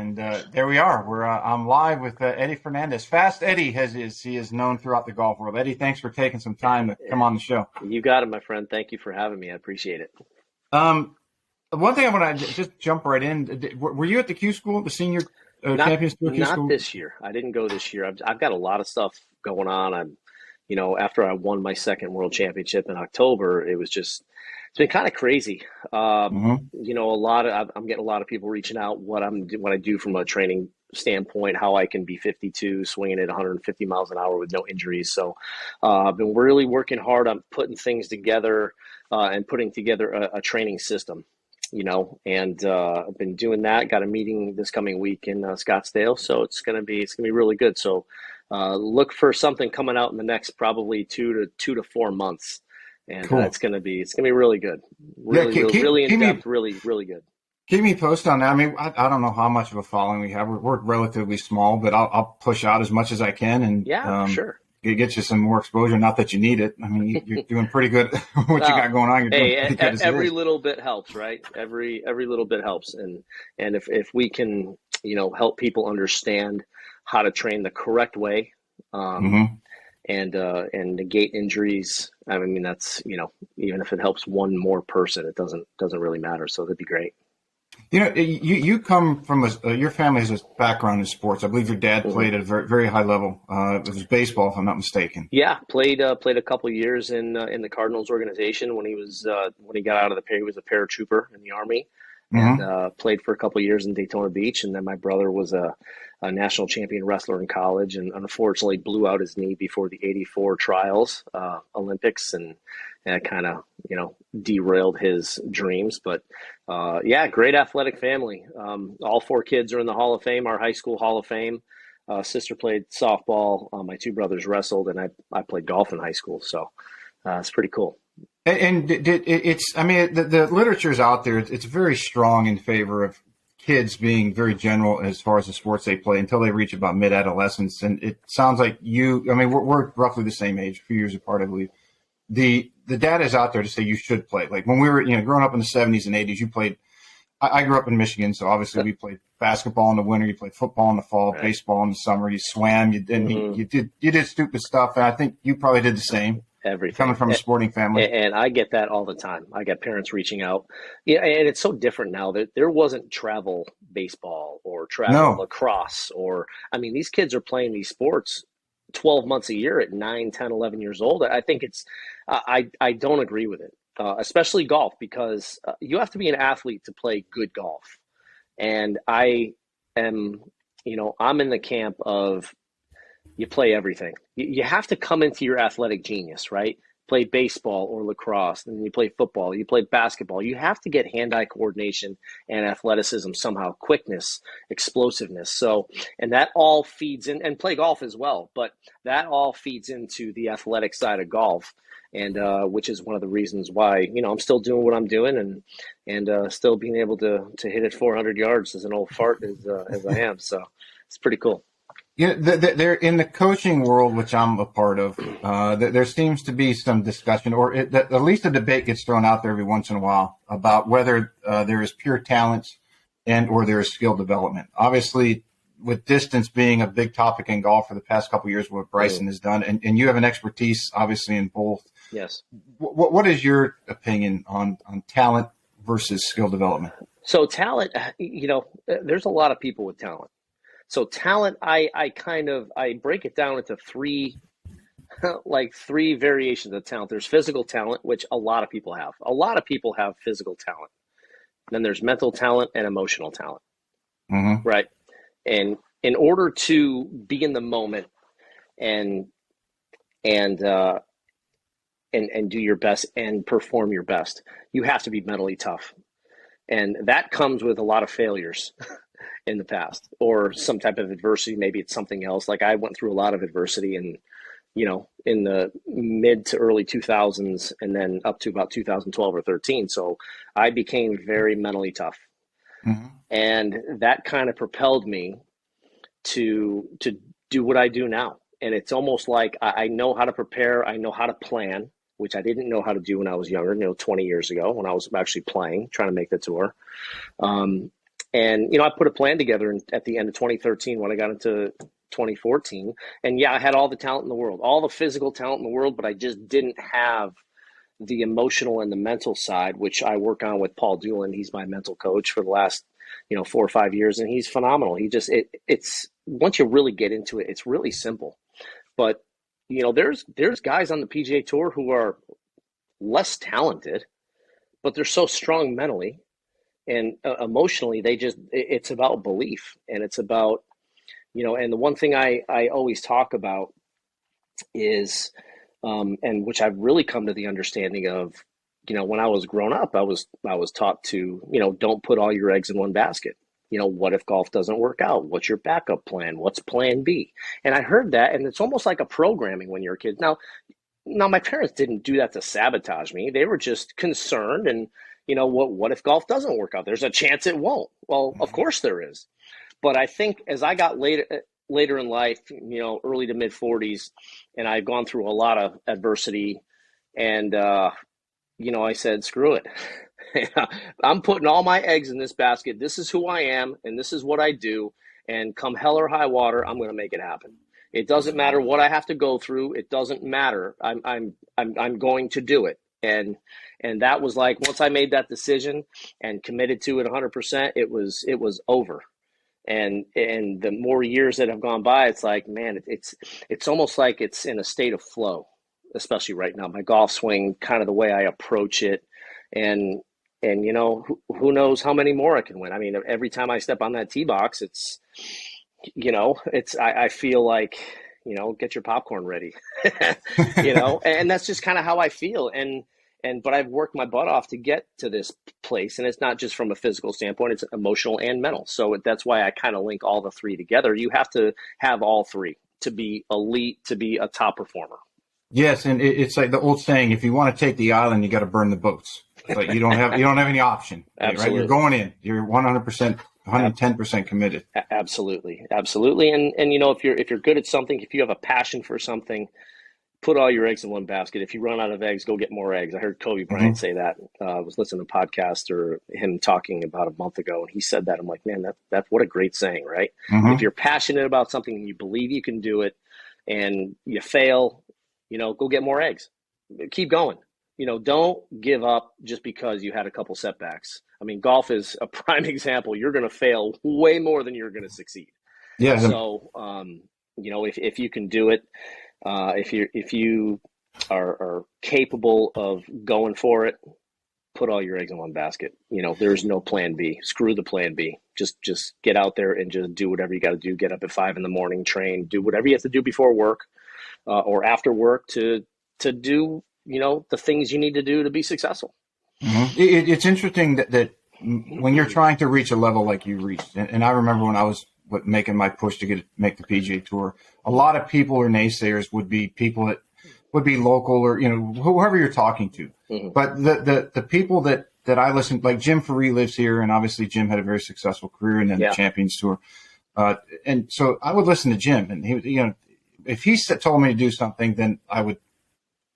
And there we are. I'm live with Eddie Fernandes. Fast Eddie, he is known throughout the golf world. Eddie, thanks for taking some time to come on the show. You got it, my friend. Thank you for having me. I appreciate it. One thing I want to just jump right in. Were you at the Q School, the senior Champions Tour Q School? Not this year. I didn't go this year. I've got a lot of stuff going on. After I won my second world championship in October, it's been kind of crazy. I'm getting a lot of people reaching out what I do from a training standpoint, how I can be 52, swinging at 150 miles an hour with no injuries. So I've been really working hard on putting things together and putting together a training system. And I've been doing that. Got a meeting this coming week in Scottsdale, so it's gonna be really good. So look for something coming out in the next probably 2 to 4 months, and cool. It's gonna be really good. Really in depth. Really good. Keep me posted on that. I mean, I don't know how much of a following we have. We're relatively small, but I'll push out as much as I can, and sure. Get you some more exposure. Not that you need it. I mean, you're doing pretty good. What you got going on? You're doing pretty good every little bit helps, right? Every little bit helps, and if we can, help people understand how to train the correct way, and negate injuries. I mean, that's even if it helps one more person, it doesn't really matter. So that'd be great. You come from your family has a background in sports. I believe your dad played at a very, very high level. It was baseball, if I'm not mistaken. Yeah, played a couple of years in the Cardinals organization when he got out of he was a paratrooper in the Army, and played for a couple of years in Daytona Beach. And then my brother was a national champion wrestler in college, and unfortunately blew out his knee before the '84 trials, Olympics, and that kind of derailed his dreams. But great athletic family. All 4 kids are in the Hall of Fame, our high school Hall of Fame. Sister played softball. My 2 brothers wrestled, and I played golf in high school. So it's pretty cool. And the literature's out there. It's very strong in favor of kids being very general as far as the sports they play until they reach about mid-adolescence. And it sounds like we're roughly the same age, a few years apart, I believe. The data is out there to say you should play. Like when we were, growing up in the 70s and 80s, you played. I grew up in Michigan, so obviously we played basketball in the winter, you played football in the fall, right. Baseball in the summer, you swam, you did stupid stuff, and I think you probably did the same. Everything. Coming from a sporting family. And I get that all the time. I get parents reaching out. Yeah, and it's so different now that there wasn't travel baseball or travel lacrosse these kids are playing these sports 12 months a year at 9, 10, 11 years old. I think I don't agree with it, especially golf, because you have to be an athlete to play good golf. And I am, I'm in the camp of you play everything. You have to come into your athletic genius, right? Play baseball or lacrosse, and then you play football, you play basketball. You have to get hand-eye coordination and athleticism somehow, quickness, explosiveness. So, and that all feeds in, and play golf as well, but that all feeds into the athletic side of golf, and which is one of the reasons why, I'm still doing what I'm doing and still being able to hit it 400 yards as an old fart as I am. So it's pretty cool. They're in the coaching world, which I'm a part of. There seems to be some discussion, or at least a debate gets thrown out there every once in a while about whether there is pure talent or there is skill development. Obviously, with distance being a big topic in golf for the past couple of years, what Bryson has done, and you have an expertise, obviously, in both. Yes. What is your opinion on talent versus skill development? So talent, there's a lot of people with talent. So talent, I break it down into three variations of talent. There's physical talent, which a lot of people have. A lot of people have physical talent. Then there's mental talent and emotional talent, right? And in order to be in the moment and do your best and perform your best, you have to be mentally tough, and that comes with a lot of failures. In the past, or some type of adversity. Maybe it's something else. Like I went through a lot of adversity in the mid to early 2000s and then up to about 2012 or 13. So I became very mentally tough. And that kind of propelled me to do what I do now. And it's almost like I know how to prepare. I know how to plan, which I didn't know how to do when I was younger, 20 years ago when I was actually playing, trying to make the tour. And, I put a plan together at the end of 2013 when I got into 2014. And yeah, I had all the talent in the world, all the physical talent in the world, but I just didn't have the emotional and the mental side, which I work on with Paul Doolin. He's my mental coach for the last, 4 or 5 years, and he's phenomenal. It's once you really get into it, it's really simple. But, there's guys on the PGA Tour who are less talented, but they're so strong mentally and emotionally. It's about belief, and it's about, and the one thing I always talk about is, and which I've really come to the understanding of, when I was growing up, I was taught to, don't put all your eggs in one basket. What if golf doesn't work out? What's your backup plan? What's plan B? And I heard that, and it's almost like a programming when you're a kid. Now my parents didn't do that to sabotage me. They were just concerned, and what if golf doesn't work out? There's a chance it won't. Well, of course there is. But I think as I got later in life, early to mid 40s, and I've gone through a lot of adversity, and I said, screw it. I'm putting all my eggs in this basket. This is who I am, and this is what I do. And come hell or high water, I'm going to make it happen. It doesn't matter what I have to go through. It doesn't matter. I'm going to do it. And that was like, once I made that decision and committed to it 100%, it was over. And the more years that have gone by, it's like, man, it's almost like it's in a state of flow, especially right now. My golf swing, kind of the way I approach it, and who knows how many more I can win. I mean, every time I step on that tee box, I feel like, get your popcorn ready, and that's just kind of how I feel. But I've worked my butt off to get to this place, and it's not just from a physical standpoint, it's emotional and mental. So that's why I kind of link all the three together. You have to have all three to be elite, to be a top performer. Yes, and it's like the old saying: if you want to take the island, you got to burn the boats. But you don't have any option. Absolutely. Right? You're going in. You're 100%, 110% committed. Absolutely, absolutely. And if you're good at something, if you have a passion for something, put all your eggs in one basket. If you run out of eggs, go get more eggs. I heard Kobe Bryant say that. I was listening to a podcast or him talking about a month ago, and he said that. I'm like, man, that's what a great saying, right? If you're passionate about something and you believe you can do it, and you fail, go get more eggs. Keep going. Don't give up just because you had a couple setbacks. I mean, golf is a prime example. You're going to fail way more than you're going to succeed. Yeah. So, if you can do it, if you are capable of going for it, put all your eggs in one basket. There's no plan B. Screw the plan B. Just get out there and just do whatever you got to do. Get up at 5 a.m, train, do whatever you have to do before work, or after work to do, the things you need to do to be successful. It's interesting that when you're trying to reach a level like you reached, and I remember when I was making my push to make the PGA Tour, a lot of people or naysayers would be people that would be local or, whoever you're talking to. But the people that I listened, like Jim Faree lives here, and obviously Jim had a very successful career and then the Champions Tour. And so I would listen to Jim, and he, if he told me to do something, then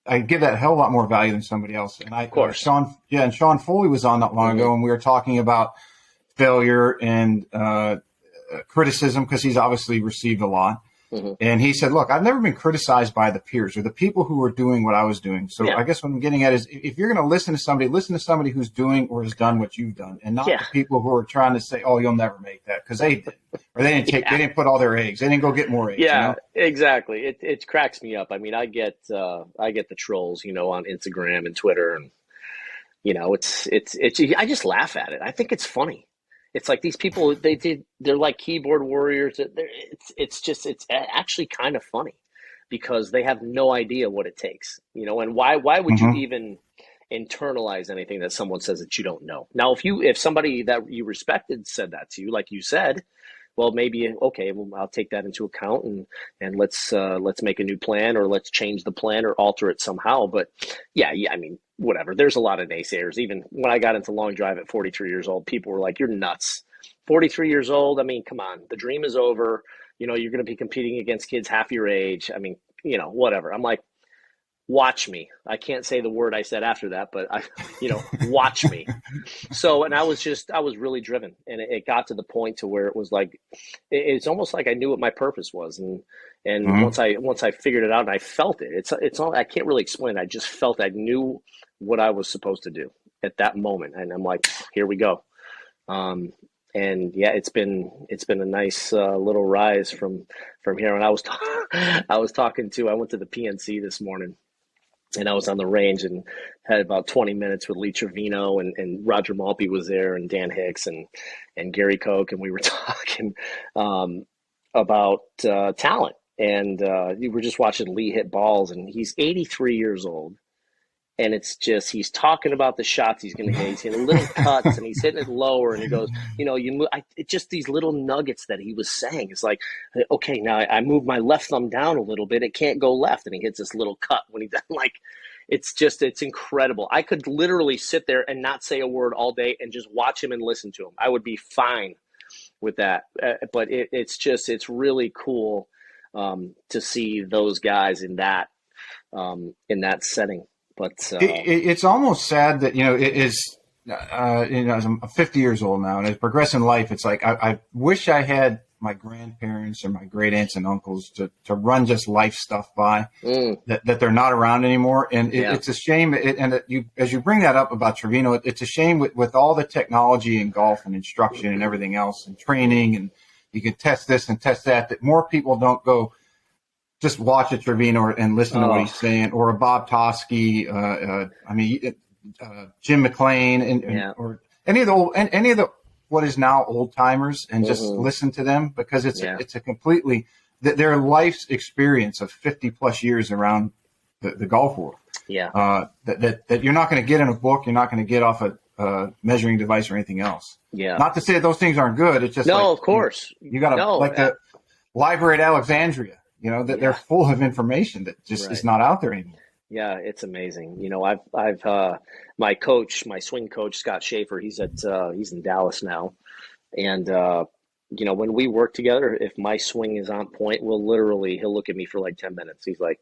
I'd give that a hell of a lot more value than somebody else. And of course. Sean Foley was on not long ago, and we were talking about failure and criticism, because he's obviously received a lot. And he said, look, I've never been criticized by the peers or the people who are doing what I was doing. So I guess what I'm getting at is, if you're going to listen to somebody who's doing or has done what you've done, and not the people who are trying to say, oh, you'll never make that, because they did, or they didn't put all their eggs. They didn't go get more eggs. Yeah, exactly. It cracks me up. I mean, I get the trolls, on Instagram and Twitter, and, it's I just laugh at it. I think it's funny. It's like these people, they're like keyboard warriors. It's actually kind of funny, because they have no idea what it takes, and why would you even internalize anything that someone says that you don't know? Now, if somebody that you respected said that to you, like you said, well, maybe, okay, well, I'll take that into account, and let's make a new plan, or let's change the plan or alter it somehow. But yeah, I mean, whatever. There's a lot of naysayers. Even when I got into long drive at 43 years old, people were like, you're nuts. 43 years old. I mean, come on, the dream is over. You're going to be competing against kids half your age. I mean, whatever. I'm like, watch me. I can't say the word I said after that, but watch me. So, and I was really driven, and it got to the point to where it was like, it's almost like I knew what my purpose was. And Mm-hmm. once I figured it out and I felt it, it's all, I can't really explain it. I just felt I knew what I was supposed to do at that moment. And I'm like, here we go. Um, and yeah, it's been a nice little rise from here. And I went to the PNC this morning, and I was on the range and had about 20 minutes with Lee Trevino, and Roger Malpe was there, and Dan Hicks, and Gary Koch, and we were talking about talent. And we were just watching Lee hit balls, and he's 83 years old. And it's just, he's talking about the shots he's going to hit. He's hitting little cuts, and he's hitting it lower. And he goes, it's just these little nuggets that he was saying. It's like, okay, now I move my left thumb down a little bit. It can't go left. And he hits this little cut when he does. Like, it's incredible. I could literally sit there and not say a word all day and just watch him and listen to him. I would be fine with that. But it's really cool to see those guys in that setting. But it's almost sad that, it is, I'm 50 years old now, and as I progress in life, it's like I wish I had my grandparents or my great aunts and uncles to run just life stuff by that they're not around anymore. And it's a shame. As you bring that up about Trevino, it's a shame with all the technology in golf and instruction and everything else and training, and you can test this and test that more people don't go just watch a Trevino and listen to what he's saying, or a Bob Toski, Jim McLean, or any of the what is now old timers, and just listen to them, because it's a completely their life's experience of 50 plus years around the golf world. Yeah, that you're not going to get in a book, you're not going to get off a measuring device or anything else. Yeah, not to say that those things aren't good. It's just of course you got to the library at Alexandria. They're full of information that just is not out there anymore. Yeah, it's amazing. I've my swing coach, Scott Schaefer, he's in Dallas now. And, when we work together, if my swing is on point, he'll look at me for like 10 minutes. He's like,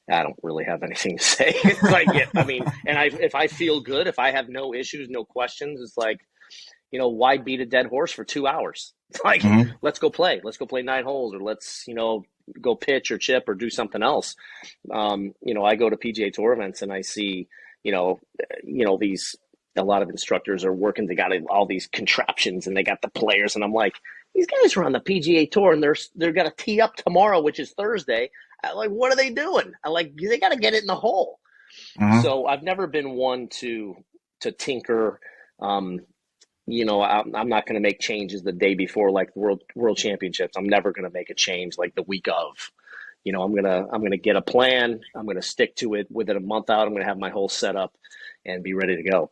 I don't really have anything to say. It's like, if I feel good, if I have no issues, no questions, it's like, why beat a dead horse for 2 hours? It's like, let's go play 9 holes, or let's, go pitch or chip or do something else. I go to PGA Tour events, and I see, a lot of instructors are working. They got all these contraptions, and they got the players, and I'm like, these guys are on the PGA Tour, and they're going to tee up tomorrow, which is Thursday. I'm like, what are they doing? I'm like, they got to get it in the hole. So I've never been one to tinker. I'm not going to make changes the day before, like world championships. I'm never going to make a change like the week of. I'm gonna get a plan. I'm gonna stick to it. Within a month out, I'm gonna have my whole setup and be ready to go.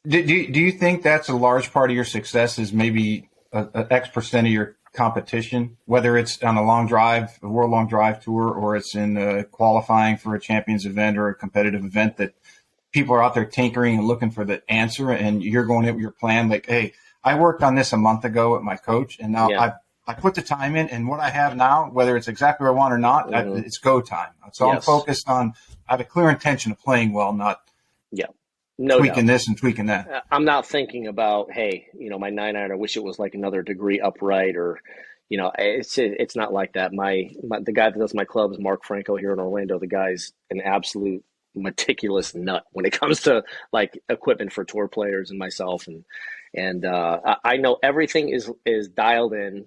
Do you think that's a large part of your success? Is maybe an X percent of your competition, whether it's on a world long drive tour, or it's in qualifying for a champions event or a competitive event, that people are out there tinkering and looking for the answer, and you're going in with your plan like, hey, I worked on this a month ago with my coach, and now I put the time in, and what I have now, whether it's exactly what I want or not, it's go time. So I'm focused on, I have a clear intention of playing well, not tweaking this and tweaking that. I'm not thinking about, hey, my 9-iron, I wish it was like another degree upright, or, it's not like that. The guy that does my clubs, Mark Franco here in Orlando, the guy's an absolute meticulous nut when it comes to like equipment for tour players and myself, and I know everything is dialed in.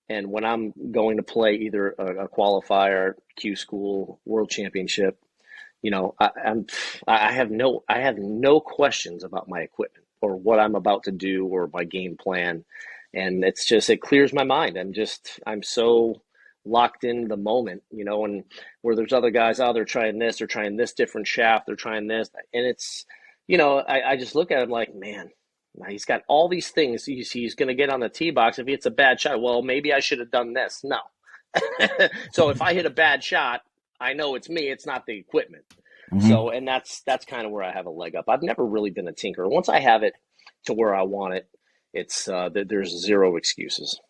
And when I'm going to play either a qualifier, Q School, World Championship, I have no questions about my equipment or what I'm about to do or my game plan, and it clears my mind. I'm so locked in the moment, and where there's other guys out there trying this, they're trying this different shaft, they're trying this, and it's, I just look at him like, man, he's got all these things. He's going to get on the tee box. If it's a bad shot, well, maybe I should have done this. No. So if I hit a bad shot, I know it's me. It's not the equipment. So, and that's kind of where I have a leg up. I've never really been a tinkerer. Once I have it to where I want it, it's there's zero excuses.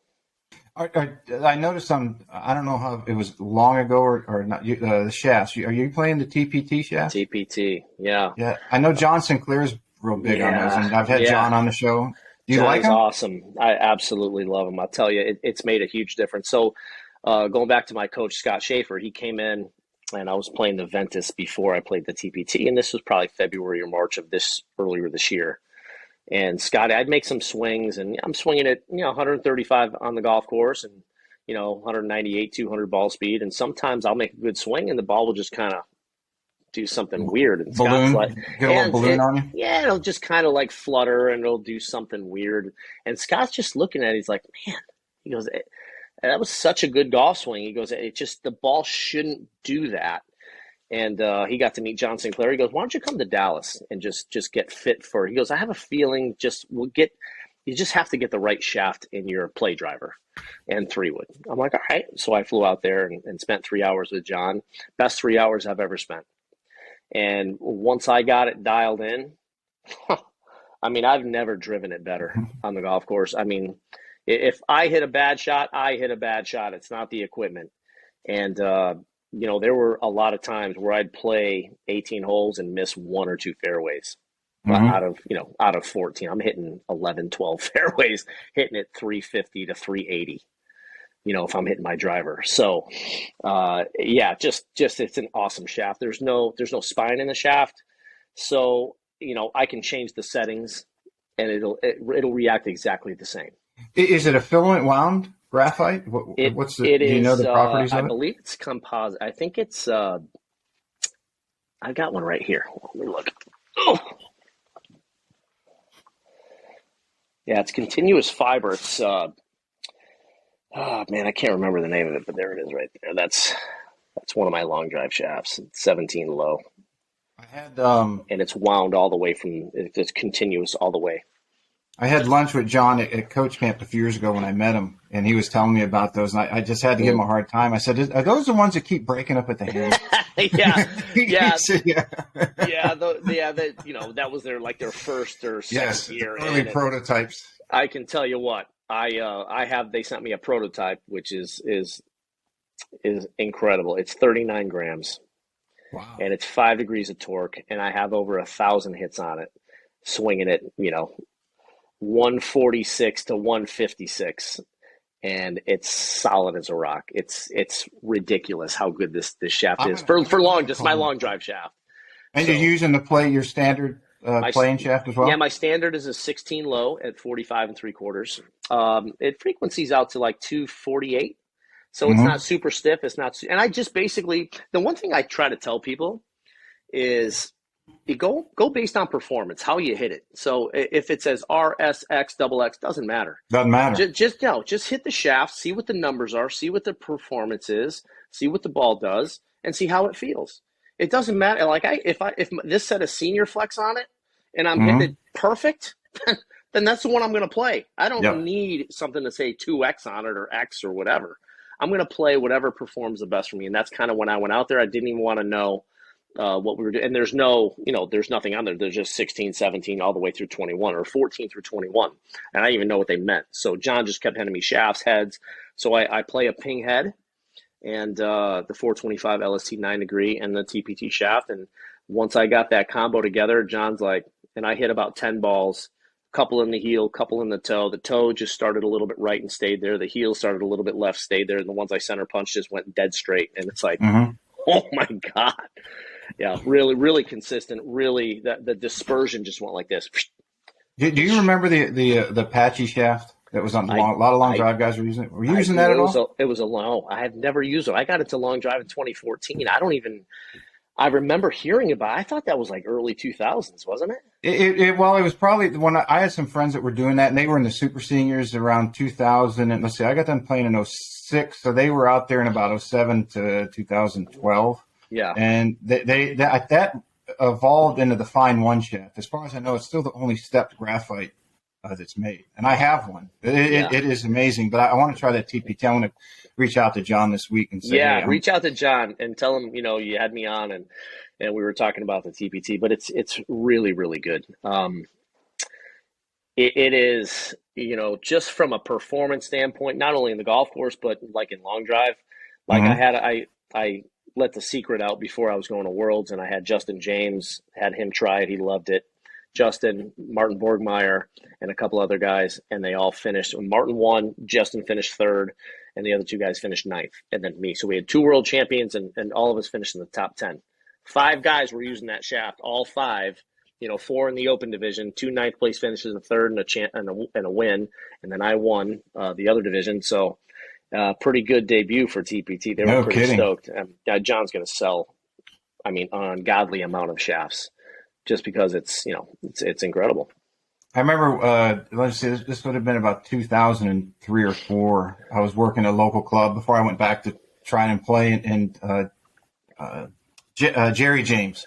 I noticed I don't know how it was long ago or not. The shafts. Are you playing the TPT shafts? TPT, yeah. Yeah, I know John Sinclair's real big on those, Yeah, and I've had yeah. John on the show. Do you John like is him? awesome. I absolutely love him. I'll tell you, it's made a huge difference. So, going back to my coach, Scott Schaefer, he came in and I was playing the Ventus before I played the TPT. And this was probably February or March of earlier this year. And Scott, I'd make some swings and I'm swinging at, 135 on the golf course and, 198, 200 ball speed. And sometimes I'll make a good swing and the ball will just kind of do something weird. And Scott's like, Get a little balloon on you. yeah, it'll just kind of like flutter and it'll do something weird. And Scott's just looking at it. He's like, man, he goes, that was such a good golf swing. He goes, it just, the ball shouldn't do that. And he got to meet John Sinclair. He goes, why don't you come to Dallas and just get fit for it? He goes, I have a feeling you just have to get the right shaft in your play driver and 3-wood. I'm like, all right. So I flew out there and spent 3 hours with John. Best 3 hours I've ever spent. And once I got it dialed in, I mean, I've never driven it better on the golf course. I mean, if I hit a bad shot, I hit a bad shot. It's not the equipment. And, there were a lot of times where I'd play 18 holes and miss 1 or 2 fairways out of 14. I'm hitting 11, 12 fairways, hitting it 350 to 380. If I'm hitting my driver. So, just it's an awesome shaft. There's no spine in the shaft. So, I can change the settings and it'll react exactly the same. Is it a filament wound graphite? Do you know the properties of it? I believe it's composite. I think it's, I got one right here. Let me look. Oh! Yeah, it's continuous fiber. It's, oh man, I can't remember the name of it, but there it is right there. That's one of my long drive shafts. It's 17 low. I had and it's wound all the way it's continuous all the way. I had lunch with John at Coach Camp a few years ago when I met him, and he was telling me about those, and I just had to give him a hard time. I said, "Are those the ones that keep breaking up at the hand?" yeah. That was their first or second year. Early prototypes. I can tell you what, they sent me a prototype, which is incredible. It's 39 grams. Wow. And it's 5 degrees of torque, and I have over 1,000 hits on it, swinging it, 146 to 156, and it's solid as a rock. It's ridiculous how good this shaft is for my long drive shaft. And you're using your standard playing shaft as well? Yeah, my standard is a 16 low at 45 3/4. It frequencies out to like 248. So it's not super stiff. It's not, and I just basically, the one thing I try to tell people is you go based on performance, how you hit it. So if it says RSX double X, doesn't matter. Doesn't matter. Just hit the shaft, see what the numbers are, see what the performance is, see what the ball does, and see how it feels. It doesn't matter. Like if this said a senior flex on it and I'm hitting it perfect, then that's the one I'm going to play. I don't need something to say 2X on it or X or whatever. I'm going to play whatever performs the best for me. And that's kind of when I went out there. I didn't even want to know what we were doing. And there's there's nothing on there. There's just 16, 17, all the way through 21 or 14 through 21. And I didn't even know what they meant. So John just kept handing me shafts, heads. So I play a ping head and the 425 LST 9 degree and the TPT shaft. And once I got that combo together, John's like, and I hit about 10 balls, couple in the heel, couple in the toe. The toe just started a little bit right and stayed there. The heel started a little bit left, stayed there. And the ones I center punched just went dead straight. And it's like, oh my God. Yeah, really, really consistent. Really, the dispersion just went like this. Do you remember the Apache shaft that was on a lot of long drive guys were using it? Were you using that at all? It was a low. I had never used it. I got into long drive in 2014. I remember hearing about it. I thought that was like early 2000s, wasn't it? It was probably when I had some friends that were doing that, and they were in the super seniors around 2000. And let's see, I got them playing in 06, so they were out there in about 07 to 2012. Yeah. And that evolved into the Fine One shaft. As far as I know, it's still the only stepped graphite that's made. And I have one. It is amazing, but I want to try that TPT. I want to reach out to John this week and say, hey, reach out to John and tell him, you had me on and we were talking about the TPT, but it's really, really good. It is, just from a performance standpoint, not only in the golf course, but like in long drive, like Mm-hmm. I let the secret out before I was going to Worlds, and I had Justin James, had him try it. He loved it. Justin, Martin Borgmeyer, and a couple other guys, and they all finished. Martin won, Justin finished third, and the other two guys finished ninth, and then me. So we had two world champions, and all of us finished in the top 10. Five guys were using that shaft, all five. Four in the open division, two ninth place finishes, a third, and a win, and then I won the other division. So pretty good debut for TPT. They were No pretty kidding. stoked. And John's going to sell, an ungodly amount of shafts, just because it's incredible. I remember, let's see, this would have been about 2003 or four. I was working at a local club before I went back to try and play, and Jerry James.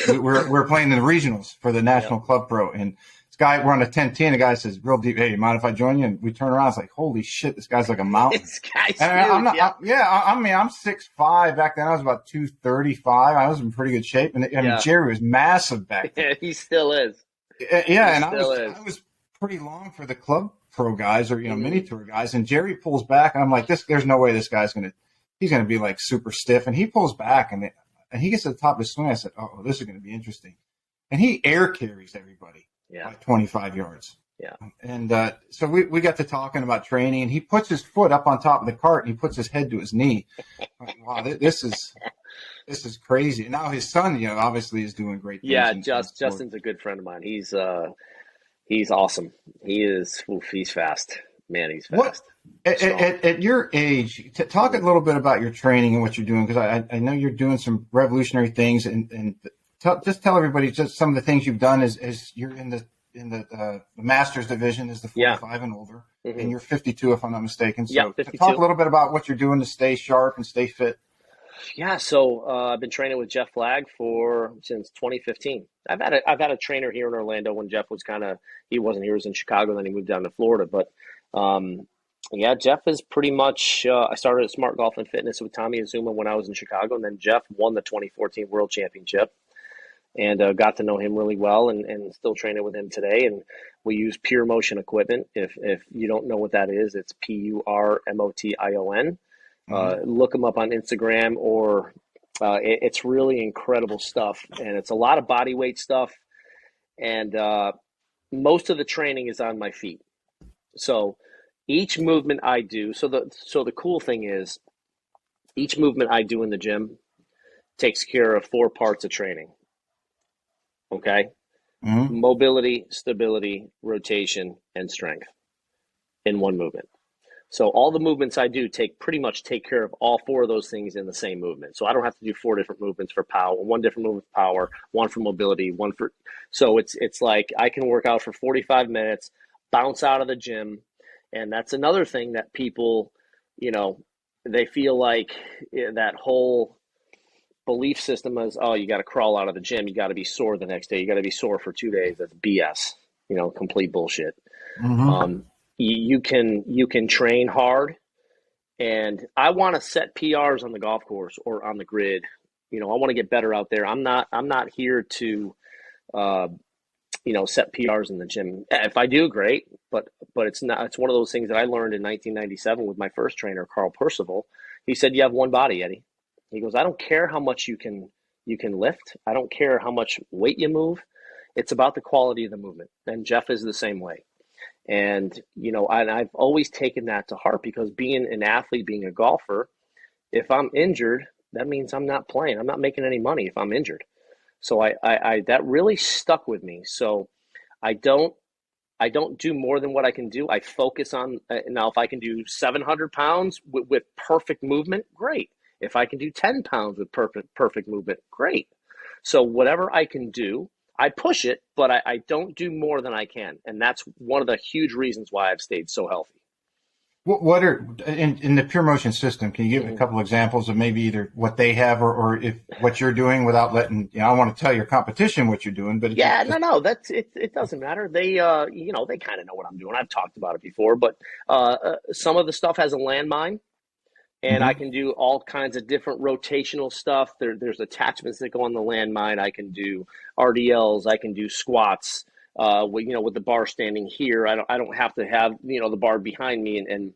We're playing in the regionals for the National Club Pro, and this guy, we're on a 10-10, and the guy says, real deep, hey, you mind if I join you? And we turn around, it's like, holy shit, this guy's like a mountain. This guy's huge, I'm I'm 6'5". Back then I was about 235. I was in pretty good shape, and Jerry was massive back then. Yeah, he still is. I was pretty long for the Club Pro guys or mini tour guys, and Jerry pulls back, and I'm like, there's no way this guy's he's gonna be like super stiff, and he pulls back, and he gets to the top of the swing. I said, oh, this is gonna be interesting, and he air carries everybody by 25 yards. Yeah, and so we got to talking about training, and he puts his foot up on top of the cart, and he puts his head to his knee. Like, wow, this is crazy. And now his son, obviously is doing great things. Yeah, Justin's a good friend of mine. He's awesome. He's fast. Man, he's fast. At your age, talk a little bit about your training and what you're doing, because I know you're doing some revolutionary things, and just tell everybody just some of the things you've done as you're in the Masters division is the 45 and older, and you're 52 if I'm not mistaken. So 52. Talk a little bit about what you're doing to stay sharp and stay fit. Yeah, so I've been training with Jeff Flagg since 2015. I've had a trainer here in Orlando when Jeff was he wasn't here, he was in Chicago, then he moved down to Florida. But Jeff is pretty much. I started at Smart Golf and Fitness with Tommy Azuma when I was in Chicago, and then Jeff won the 2014 World Championship, and got to know him really well, and still training with him today. And we use Pure Motion equipment. If you don't know what that is, it's PURMOTION. Look them up on Instagram, or it's really incredible stuff, and it's a lot of body weight stuff, and most of the training is on my feet. So each movement I do, so the cool thing is, each movement I do in the gym takes care of 4 parts of training. Okay, mobility, stability, rotation, and strength in one movement. So all the movements I do pretty much take care of all 4 of those things in the same movement. So I don't have to do 4 different movements for power, 1 different movement for power, 1 for mobility, 1 for. So it's like I can work out for 45 minutes, bounce out of the gym, and that's another thing that people, they feel like that whole belief system is, oh, you got to crawl out of the gym, you got to be sore the next day, you got to be sore for 2 days. That's BS. Complete bullshit. You can train hard, and I want to set PRs on the golf course or on the grid. I want to get better out there. I'm not here to, set PRs in the gym. If I do, great, but it's not. It's one of those things that I learned in 1997 with my first trainer, Carl Percival. He said, "You have one body, Eddie." He goes, "I don't care how much you can lift. I don't care how much weight you move. It's about the quality of the movement." And Jeff is the same way. And, I've always taken that to heart, because being an athlete, being a golfer, if I'm injured, that means I'm not playing. I'm not making any money if I'm injured. So I that really stuck with me. So I don't do more than what I can do. I focus on, now if I can do 700 pounds with perfect movement, great. If I can do 10 pounds with perfect movement, great. So whatever I can do, I push it, but I don't do more than I can. And that's one of the huge reasons why I've stayed so healthy. What are in the Pure Motion system? Can you give a couple examples of maybe either what they have or if what you're doing, without letting, I want to tell your competition what you're doing, but no, that's it. It doesn't matter. They, they kind of know what I'm doing. I've talked about it before, but some of the stuff has a landmine. And I can do all kinds of different rotational stuff. There's attachments that go on the landmine. I can do RDLs. I can do squats. with the bar standing here, I don't have to have, the bar behind me and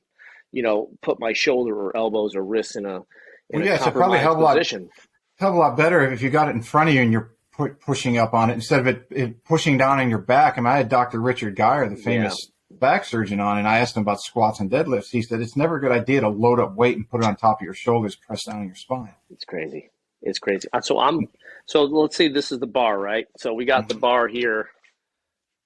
put my shoulder or elbows or wrists in Well, a yeah, so probably compromised position. hell of a lot better if you got it in front of you and you're pushing up on it instead of it pushing down on your back. I mean, I had Dr. Richard Geyer, the famous back surgeon, on, and I asked him about squats and deadlifts. He said it's never a good idea to load up weight and put it on top of your shoulders, press down on your spine. It's crazy. It's crazy. So let's say this is the bar, right? So we got the bar here,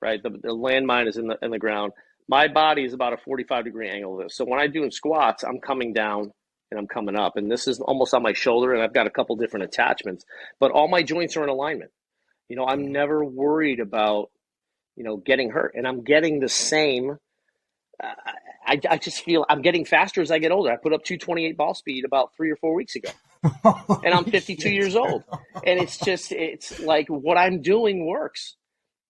right? The landmine is in the ground. My body is about a 45-degree angle of this. So when I do in squats, I'm coming down and I'm coming up. And this is almost on my shoulder, and I've got a couple different attachments. But all my joints are in alignment. I'm never worried about, getting hurt. And I'm getting the same. I just feel I'm getting faster as I get older. I put up 228 ball speed about 3 or 4 weeks ago. And I'm 52 years old. And it's like what I'm doing works.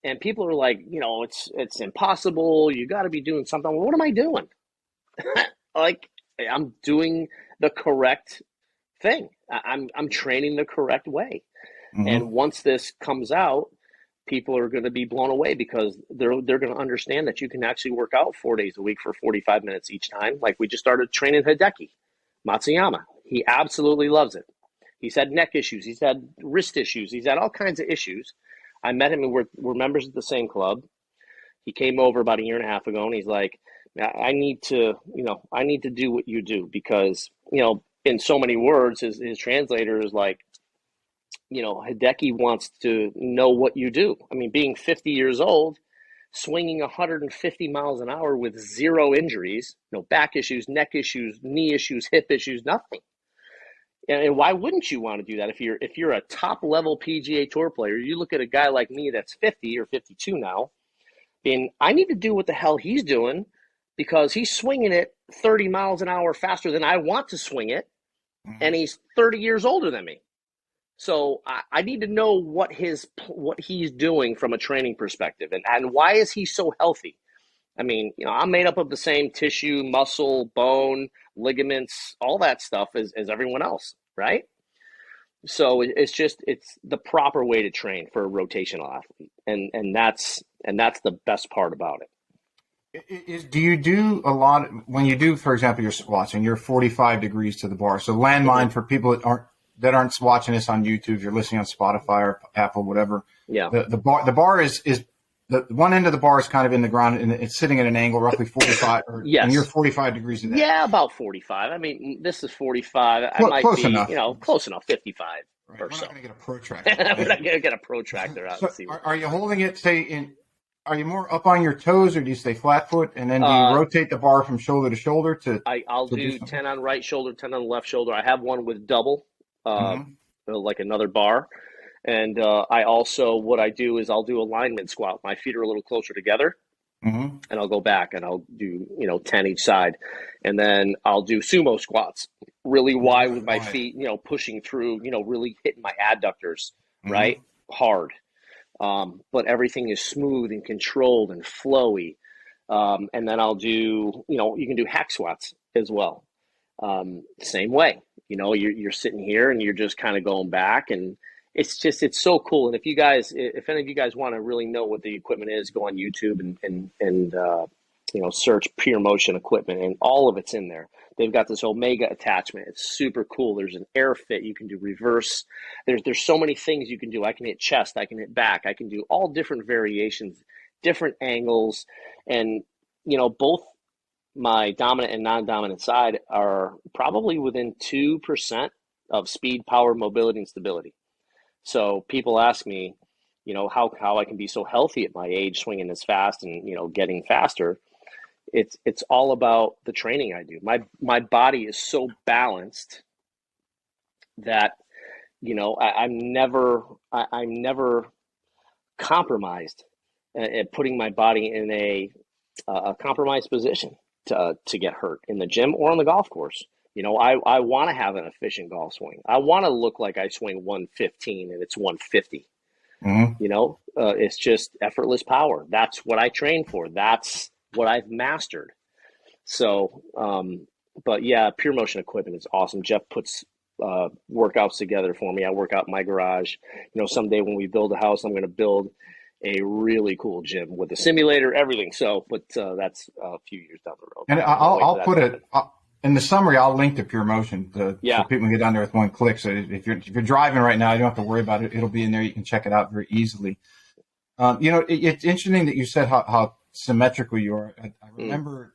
And people are like, it's impossible. You got to be doing something. Well, what am I doing? Like, I'm doing the correct thing. I'm training the correct way. And once this comes out, people are going to be blown away because they're going to understand that you can actually work out 4 days a week for 45 minutes each time. Like we just started training Hideki Matsuyama. He absolutely loves it. He's had neck issues. He's had wrist issues. He's had all kinds of issues. I met him and we're members of the same club. He came over about a year and a half ago and he's like, I need to do what you do because, in so many words, his translator is like, Hideki wants to know what you do. I mean, being 50 years old, swinging 150 miles an hour with zero injuries, no back issues, neck issues, knee issues, hip issues, nothing. And why wouldn't you want to do that? If you're a top level PGA Tour player, you look at a guy like me that's 50 or 52 now, and I need to do what the hell he's doing because he's swinging it 30 miles an hour faster than I want to swing it, and he's 30 years older than me. So I need to know what he's doing from a training perspective, and why is he so healthy? I mean, I'm made up of the same tissue, muscle, bone, ligaments, all that stuff as everyone else, right? So it's the proper way to train for a rotational athlete, and that's the best part about it. Do you do a lot when you do, for example, your squats and you're 45 degrees to the bar? So landmine for people that aren't watching this on YouTube, you're listening on Spotify or Apple, whatever. Yeah. The bar is the one end of the bar is kind of in the ground and it's sitting at an angle roughly 45. Yes. And you're 45 degrees in that. Yeah, about 45. I mean, this is 45. I might close be, enough. Close enough, 55 right. or We're so. not going to get a protractor. We're not going to get a protractor out. So And see are you holding it, are you more up on your toes or do you stay flat foot? And then do you rotate the bar from shoulder to shoulder? I'll do 10 on right shoulder, 10 on left shoulder. I have one with double, like another bar. And I also, what I do is I'll do alignment squat. My feet are a little closer together. And I'll go back and I'll do, 10 each side. And then I'll do sumo squats really wide with my feet, pushing through, really hitting my adductors, right? Hard. But everything is smooth and controlled and flowy. And then I'll do, you can do hack squats as well. Same way, you're sitting here and you're just kind of going back, and it's so cool. And if any of you guys want to really know what the equipment is, go on YouTube and search Pure Motion equipment, and all of it's in there. They've got this Omega attachment. It's super cool. There's an air fit. You can do reverse. There's so many things you can do. I can hit chest. I can hit back. I can do all different variations, different angles. And, both my dominant and non-dominant side are probably within 2% of speed, power, mobility, and stability. So people ask me, how I can be so healthy at my age, swinging this fast and, getting faster. It's all about the training I do. My body is so balanced that, I'm never compromised at putting my body in a compromised position to get hurt in the gym or on the golf course. I want to have an efficient golf swing. I want to look like I swing 115 and it's 150. It's just effortless power. That's what I train for. That's what I've mastered. So, but yeah, Pure Motion equipment is awesome. Jeff puts workouts together for me. I work out in my garage. Someday when we build a house, I'm going to build a really cool gym with a simulator, everything. So, but that's a few years down the road. And I'll put it in the summary. I'll link to Pure Motion so people can get down there with one click. So if you're driving right now, you don't have to worry about it. It'll be in there. You can check it out very easily. It's interesting that you said how symmetrical you are. I remember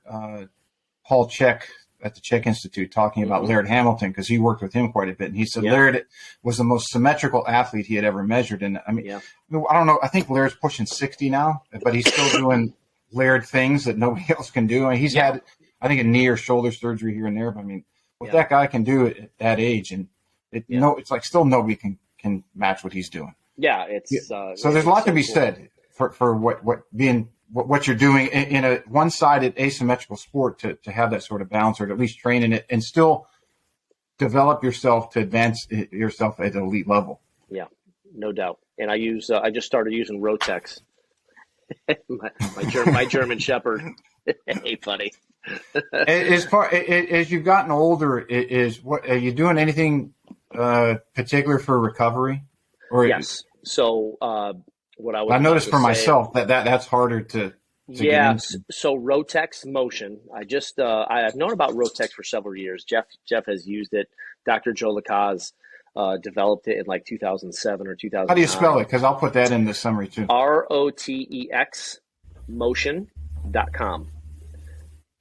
Paul Check at the Czech Institute talking about Laird Hamilton, because he worked with him quite a bit. And he said Laird was the most symmetrical athlete he had ever measured. And I mean, I don't know. I think Laird's pushing 60 now, but he's still doing Laird things that nobody else can do. I mean, he's had, I think, a knee or shoulder surgery here and there. But I mean, what that guy can do at that age, and it's like still nobody can match what he's doing. Yeah, it's so there's a lot to be said for what you're doing in a one-sided asymmetrical sport to have that sort of balance, or to at least train in it and still develop yourself to advance yourself at an elite level. Yeah, no doubt. And I just started using Rotex, my German Shepherd. Hey, buddy. As you've gotten older, are you doing anything particular for recovery? Or yes. So what I noticed for myself that's harder to get into. So Rotex Motion. I've known about Rotex for several years. Jeff has used it. Dr. Joe Lacaze developed it in like 2007 or 2009. How do you spell it? Because I'll put that in the summary too. ROTEX motion.com.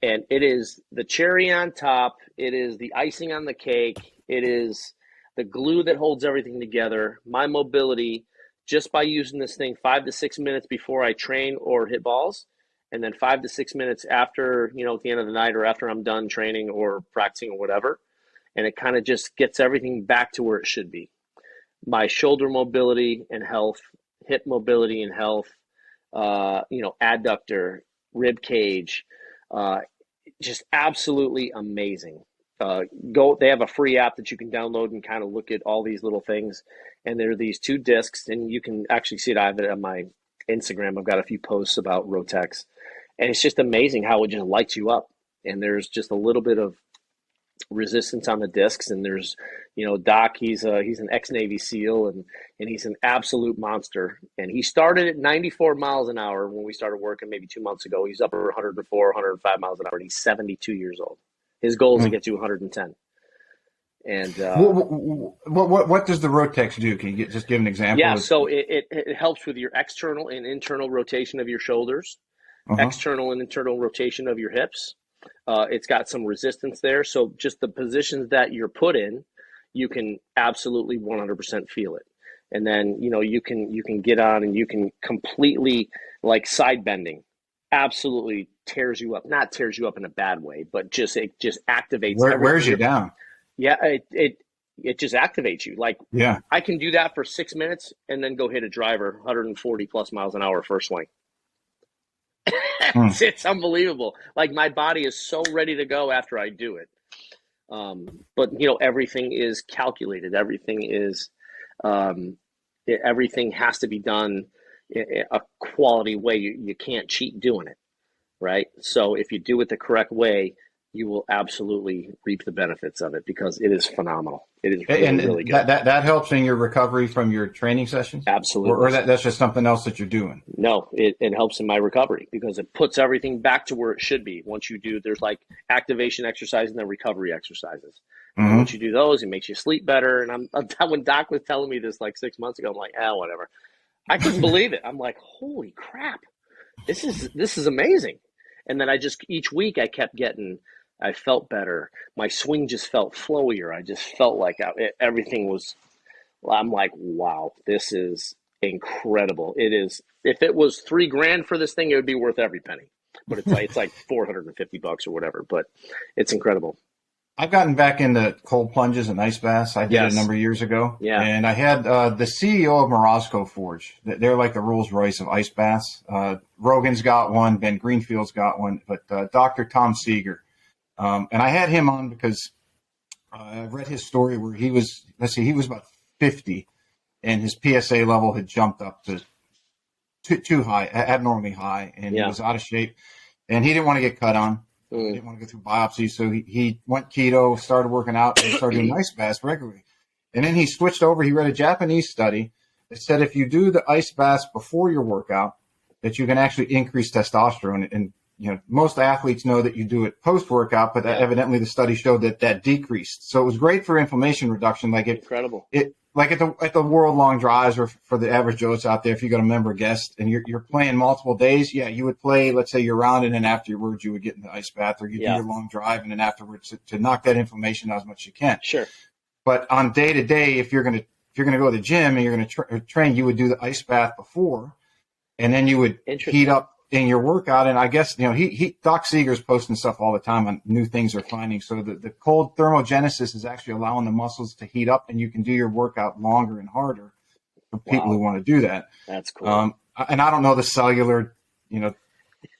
And it is the cherry on top. It is the icing on the cake. It is the glue that holds everything together. My mobility, just by using this thing 5 to 6 minutes before I train or hit balls, and then 5 to 6 minutes after, at the end of the night or after I'm done training or practicing or whatever. And it kind of just gets everything back to where it should be. My shoulder mobility and health, hip mobility and health, adductor, rib cage, just absolutely amazing. They have a free app that you can download and kind of look at all these little things. And there are these 2 discs, and you can actually see it. I have it on my Instagram. I've got a few posts about Rotex, and it's just amazing how it just lights you up. And there's just a little bit of resistance on the discs. And there's, Doc, he's an ex-Navy SEAL, and he's an absolute monster. And he started at 94 miles an hour when we started working maybe 2 months ago. He's up at 104, 105 miles an hour, and he's 72 years old. His goal is to get to 110. And what does the Rotex do? Can you just give an example? Yeah, so it helps with your external and internal rotation of your shoulders, external and internal rotation of your hips. It's got some resistance there. So just the positions that you're put in, you can absolutely 100% feel it. And then, you can get on and you can completely, like side bending, absolutely tears you up. Not tears you up in a bad way, but it just activates. Wears you down. Yeah, it just activates you. Like, I can do that for 6 minutes and then go hit a driver 140 plus miles an hour first swing. It's unbelievable. Like, my body is so ready to go after I do it. But everything is calculated. Everything is everything has to be done in a quality way. You can't cheat doing it, right? So if you do it the correct way, you will absolutely reap the benefits of it, because it is phenomenal. It is really good. That helps in your recovery from your training sessions? Absolutely. Or that's just something else that you're doing? No, it helps in my recovery, because it puts everything back to where it should be. Once you do, there's like activation exercises and then recovery exercises. And once you do those, it makes you sleep better. And when Doc was telling me this like 6 months ago, I'm like, whatever. I couldn't believe it. I'm like, holy crap, this is amazing. And then each week I felt better. My swing just felt flowier. I just felt like everything was, I'm like, wow, this is incredible. It is. If it was $3,000 for this thing, it would be worth every penny. But it's like $450 or whatever. But it's incredible. I've gotten back into cold plunges and ice baths. I did it a number of years ago. Yeah. And I had the CEO of Morosco Forge. They're like the Rolls Royce of ice baths. Rogan's got one. Ben Greenfield's got one. But Dr. Tom Seeger. And I had him on because I read his story where he was about 50, and his PSA level had jumped up to too high, abnormally high, and he was out of shape, and he didn't want to get cut on. He didn't want to go through biopsies, so he went keto, started working out, and started doing ice baths regularly. And then he switched over. He read a Japanese study It said if you do the ice baths before your workout, that you can actually increase testosterone. And most athletes know that you do it post-workout, but evidently the study showed that decreased. So it was great for inflammation reduction. Like incredible. Like at the World Long Drives, or for the average Joes out there, if you got a member guest and you're playing multiple days, you would play, let's say your round, and then afterwards you would get in the ice bath, or you do your long drive, and then afterwards to knock that inflammation out as much as you can. Sure. But on day to day, if you're gonna go to the gym and you're gonna train, you would do the ice bath before, and then you would heat up in your workout. And I guess Doc Seeger's posting stuff all the time on new things they're finding. So the cold thermogenesis is actually allowing the muscles to heat up, and you can do your workout longer and harder for people who want to do that. That's cool. And I don't know the cellular,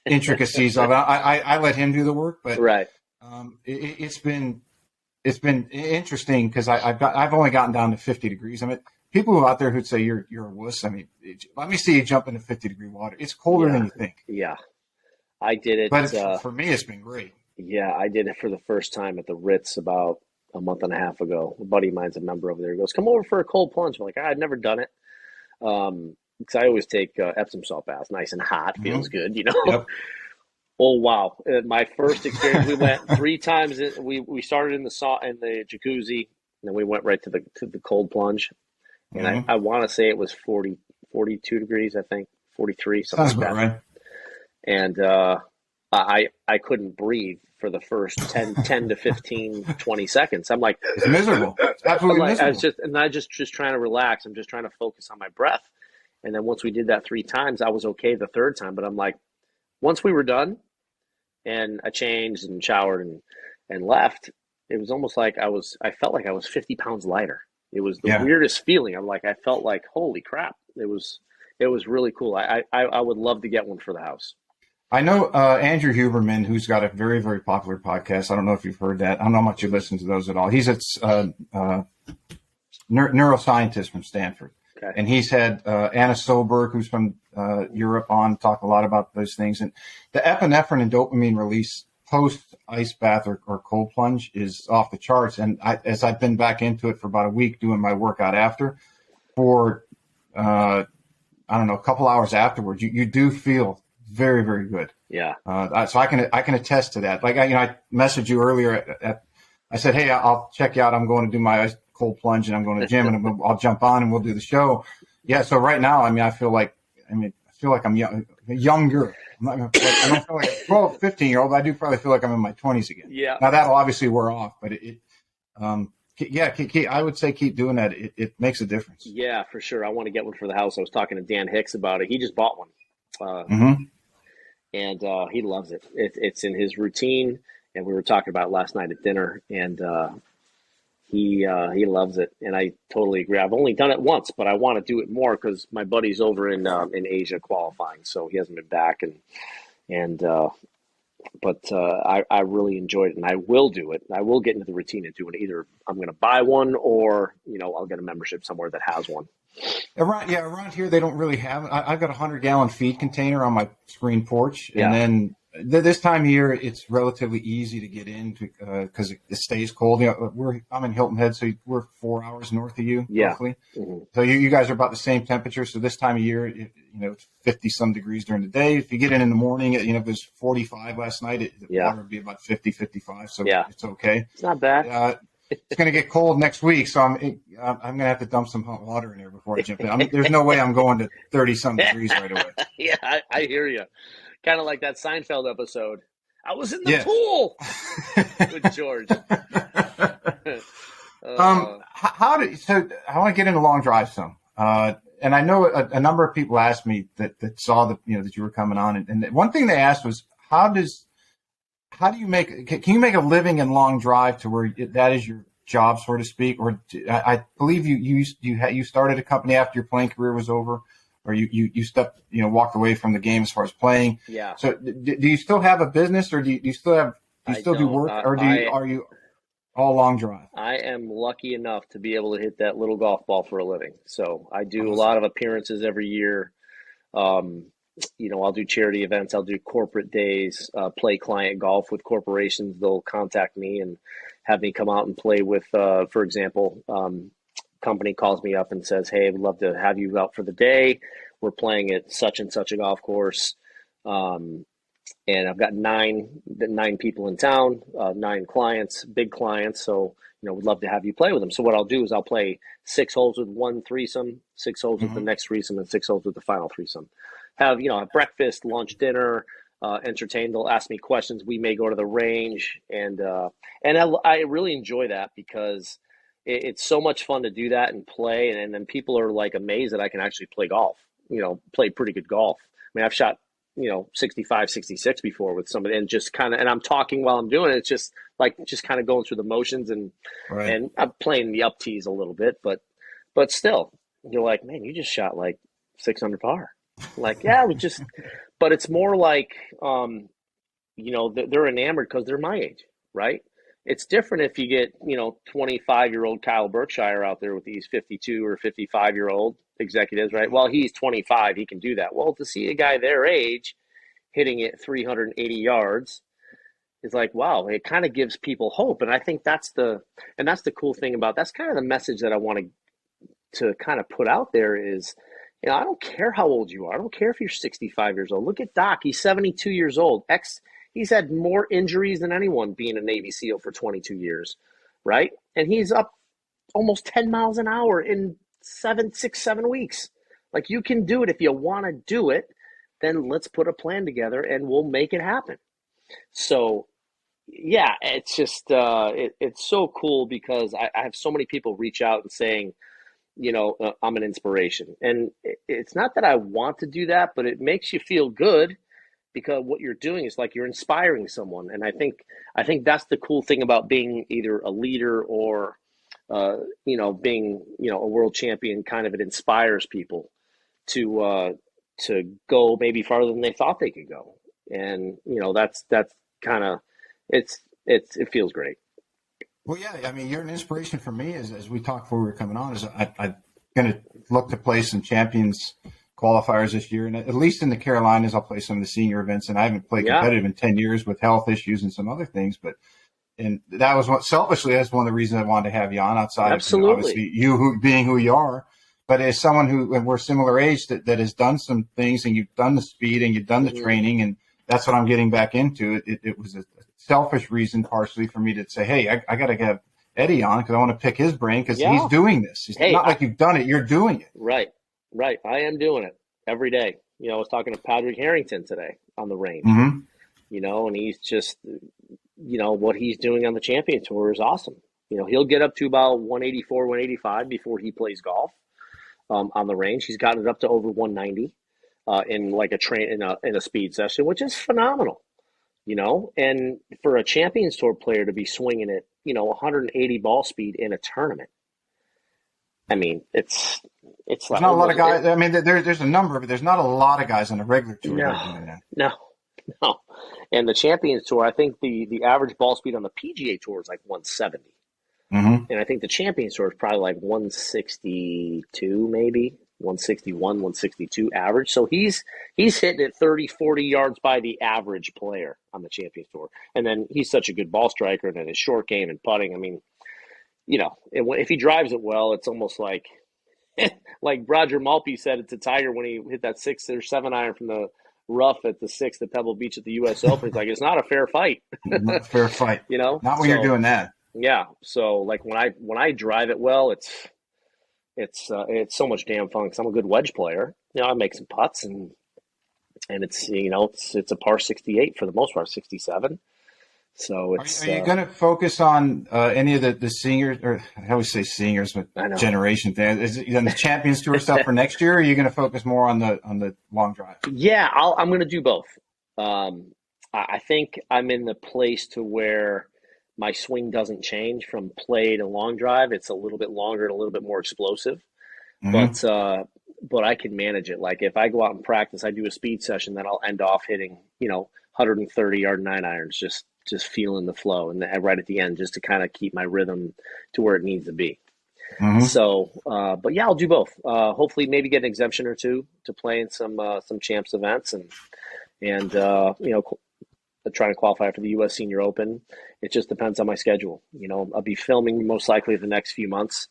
intricacies of it. I let him do the work, but right. It's been interesting because I've only gotten down to 50 degrees. I mean, people who out there who'd say you're a wuss. I mean, let me see you jump into 50-degree water. It's colder than you think. Yeah, I did it. But for me, it's been great. Yeah, I did it for the first time at the Ritz about a month and a half ago. A buddy of mine's a member over there. He goes, "Come over for a cold plunge." I'm like, I'd never done it. Because I always take Epsom salt baths, nice and hot, feels good, Yep. Oh wow! My first experience, we went 3 times. We started in the jacuzzi, and then we went right to the cold plunge. And I want to say it was 42 degrees, I think, 43, something Sounds like that. about right. And I couldn't breathe for the first 10 to 15, 20 seconds. I'm like, it's miserable. It's absolutely miserable. I was just trying to relax. I'm just trying to focus on my breath. And then once we did that 3 times, I was okay the third time. But I'm like, once we were done and I changed and showered and left, it was almost like I felt like I was 50 pounds lighter. It was the weirdest feeling. I felt like, holy crap. It was really cool. I would love to get one for the house. I know Andrew Huberman, who's got a very, very popular podcast. I don't know if you've heard that. I don't know how much you listen to those at all. He's a neuroscientist from Stanford. Okay. And he's had Anna Soberg, who's from Europe, on talk a lot about those things. And the epinephrine and dopamine release post ice bath or cold plunge is off the charts. And as I've been back into it for about a week doing my workout after, for I don't know, a couple hours afterwards, you do feel very, very good. Yeah. So I can attest to that. Like I messaged you earlier. I said, hey, I'll check you out. I'm going to do my ice cold plunge, and I'm going to the gym, and I'll jump on and we'll do the show. Yeah. So right now, I feel like I'm younger. I don't feel like a 12, 15-year-old, but I do probably feel like I'm in my 20s again. Yeah. Now that'll obviously wear off, but I would say keep doing that. It makes a difference. Yeah, for sure. I want to get one for the house. I was talking to Dan Hicks about it. He just bought one. And he loves it. It's in his routine, and we were talking about it last night at dinner, and he loves it, and I totally agree. I've only done it once, but I want to do it more because my buddy's over in Asia qualifying, so he hasn't been back, but I really enjoyed it, and I will do it. I will get into the routine of doing it. Either I'm going to buy one, or I'll get a membership somewhere that has one. Around here they don't really have it. I've got a 100-gallon feed container on my screen porch, and then this time of year it's relatively easy to get in because it stays cold. I'm in Hilton Head, so we're 4 hours north of you, roughly. Mm-hmm. So you guys are about the same temperature. So this time of year, it's 50 some degrees during the day. If you get in the morning, if it was 45 last night, the water would be about 50, 55. So it's okay. It's not bad. It's going to get cold next week, so I'm going to have to dump some hot water in there before I jump in. There's no way I'm going to 30-some degrees right away. Yeah, I hear you. Kind of like that Seinfeld episode. I was in the pool with George. So I want to get into long drive some. And I know a number of people asked me that saw that you were coming on, and one thing they asked was can you make a living in long drive to where that is your job, so to speak? Or I believe you started a company after your playing career was over, or you walked away from the game as far as playing. Yeah. So do you still have a business, or do you still do work, or are you all long drive? I am lucky enough to be able to hit that little golf ball for a living. So I do a lot of appearances every year. I'll do charity events. I'll do corporate days, play client golf with corporations. They'll contact me and have me come out and play with, for example, company calls me up and says, "Hey, we'd love to have you out for the day. We're playing at such and such a golf course, and I've got nine people in town, 9 clients, big clients. So we'd love to have you play with them." So what I'll do is I'll play 6 holes with one threesome, 6 holes with the next threesome, and 6 holes with the final threesome. Have breakfast, lunch, dinner. Entertain. They'll ask me questions. We may go to the range, and I really enjoy that because it's so much fun to do that and play, and then people are like amazed that I can actually play golf. Play pretty good golf. I mean, I've shot 65, 66 before with somebody, and just kind of, and I'm talking while I'm doing it. It's just kind of going through the motions, and Right. and I'm playing the up tees a little bit, but still, you're like, man, you just shot like 600 par. Like, yeah, but it's more like, they're enamored because they're my age, right? It's different if you get, 25-year-old Kyle Berkshire out there with these 52 or 55-year-old executives, right? Well, he's 25, he can do that. Well, to see a guy their age hitting it 380 yards is like, wow, it kind of gives people hope. And I think that's the cool thing that's kind of the message that I want to kind of put out there is, I don't care how old you are. I don't care if you're 65 years old. Look at Doc. He's 72 years old. He's had more injuries than anyone being a Navy SEAL for 22 years, right? And he's up almost 10 miles an hour in 7 weeks. Like, you can do it. If you want to do it, then let's put a plan together and we'll make it happen. So, yeah, it's just, it's so cool because I have so many people reach out and saying, I'm an inspiration. And it's not that I want to do that, but it makes you feel good because what you're doing is like you're inspiring someone. And I think that's the cool thing about being either a leader or, being, a world champion. Kind of, it inspires people to go maybe farther than they thought they could go. And, that's kind of, it feels great. Well, yeah, I mean, you're an inspiration for me as we talked before we were coming on. I'm going to look to play some champions qualifiers this year. And at least in the Carolinas, I'll play some of the senior events. And I haven't played competitive in 10 years with health issues and some other things. And that was selfishly, that's one of the reasons I wanted to have you on outside Absolutely. of obviously you being who you are. But as someone who, and we're similar age, that has done some things, and you've done the speed and you've done the training, and that's what I'm getting back into. It was a selfish reason partially for me to say, hey, I got to have Eddie on because I want to pick his brain because he's doing this. It's not like you've done it. You're doing it. Right. I am doing it every day. I was talking to Patrick Harrington today on the range, and he's just, what he's doing on the Champion Tour is awesome. He'll get up to about 184, 185 before he plays golf on the range. He's gotten it up to over 190 in like in a speed session, which is phenomenal. And for a Champions Tour player to be swinging at, 180 ball speed in a tournament, I mean, it's there's not a lot of guys. I mean, there's a number, but there's not a lot of guys on the regular tour that are doing that. No. And the Champions Tour, I think the average ball speed on the PGA Tour is like 170. And I think the Champions Tour is probably like 162, maybe 161, 162 average. So he's hitting it 30, 40 yards by the average player on the Champions Tour. And then he's such a good ball striker, and then his short game and putting. I mean, if he drives it well, it's almost like Roger Maltby said to Tiger when he hit that 6 or 7 iron from the rough at the 6th at Pebble Beach at the U.S. Open. He's like, it's not a fair fight. Not a fair fight. Not when you're doing that. Yeah. So like when I drive it well, it's so much damn fun because I'm a good wedge player. I make some putts and it's it's a par 68 for the most part, 67. So it's. Are you going to focus on any of the seniors, or I always say seniors, but generation thing? Is it on the Champions Tour stuff for next year? Or are you going to focus more on the long drive? Yeah, I'm going to do both. I think I'm in the place to where my swing doesn't change from play to long drive. It's a little bit longer and a little bit more explosive, but I can manage it. Like if I go out and practice, I do a speed session, then I'll end off hitting 130 yard 9 irons, just feeling the flow, and right at the end, just to kind of keep my rhythm to where it needs to be. So, but yeah, I'll do both. Hopefully, maybe get an exemption or two to play in some champs events, and trying to qualify for the U.S. Senior Open. It just depends on my schedule. I'll be filming most likely the next few months,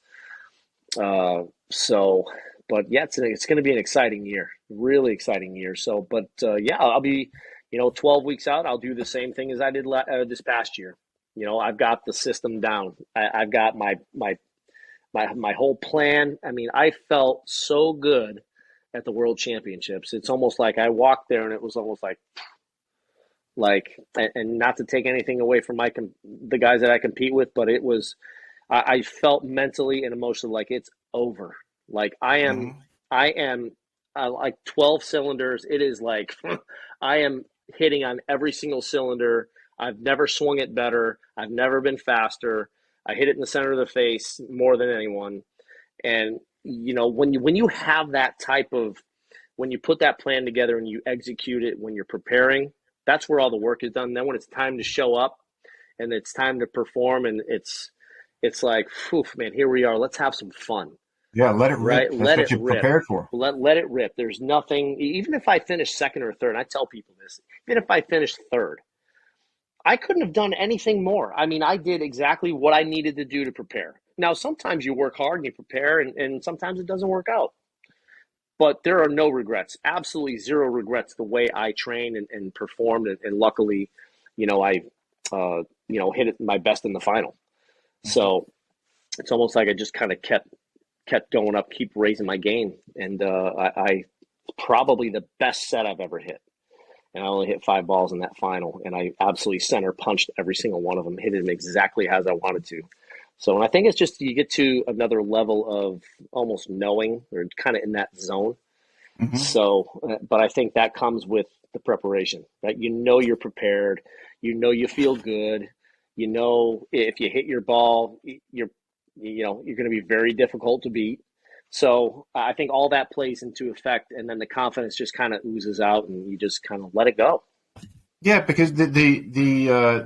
So, but yeah, it's going to be an exciting year, really exciting year. So, but yeah, I'll be, 12 weeks out. I'll do the same thing as I did this past year. I've got the system down. I've got my whole plan. I mean, I felt so good at the World Championships. It's almost like I walked there and it was almost like, and not to take anything away from the guys that I compete with, but it was, I felt mentally and emotionally like it's over. Like I am like 12 cylinders. It is like I am hitting on every single cylinder. I've never swung it better. I've never been faster. I hit it in the center of the face more than anyone. And when you have that type of, when you put that plan together and you execute it, when you're preparing, that's where all the work is done. Then when it's time to show up and it's time to perform, and it's like, phew, man, here we are. Let's have some fun. Yeah, let it Right? rip. That's Let what it you're rip. prepared for. Let it rip. There's nothing, even if I finish second or third, I tell people this, even if I finish third, I couldn't have done anything more. I mean, I did exactly what I needed to do to prepare. Now, sometimes you work hard and you prepare, and sometimes it doesn't work out. But there are no regrets, absolutely zero regrets the way I trained and performed. And luckily, I, hit it my best in the final. So it's almost like I just kind of kept going up, keep raising my game. And I probably the best set I've ever hit. And I only hit 5 balls in that final, and I absolutely center punched every single one of them, hit them exactly as I wanted to. So, and I think it's just you get to another level of almost knowing or kind of in that zone. Mm-hmm. So, but I think that comes with the preparation, right? You're prepared, you feel good, if you hit your ball, you're going to be very difficult to beat. So I think all that plays into effect, and then the confidence just kind of oozes out, and you just kind of let it go. Yeah, because the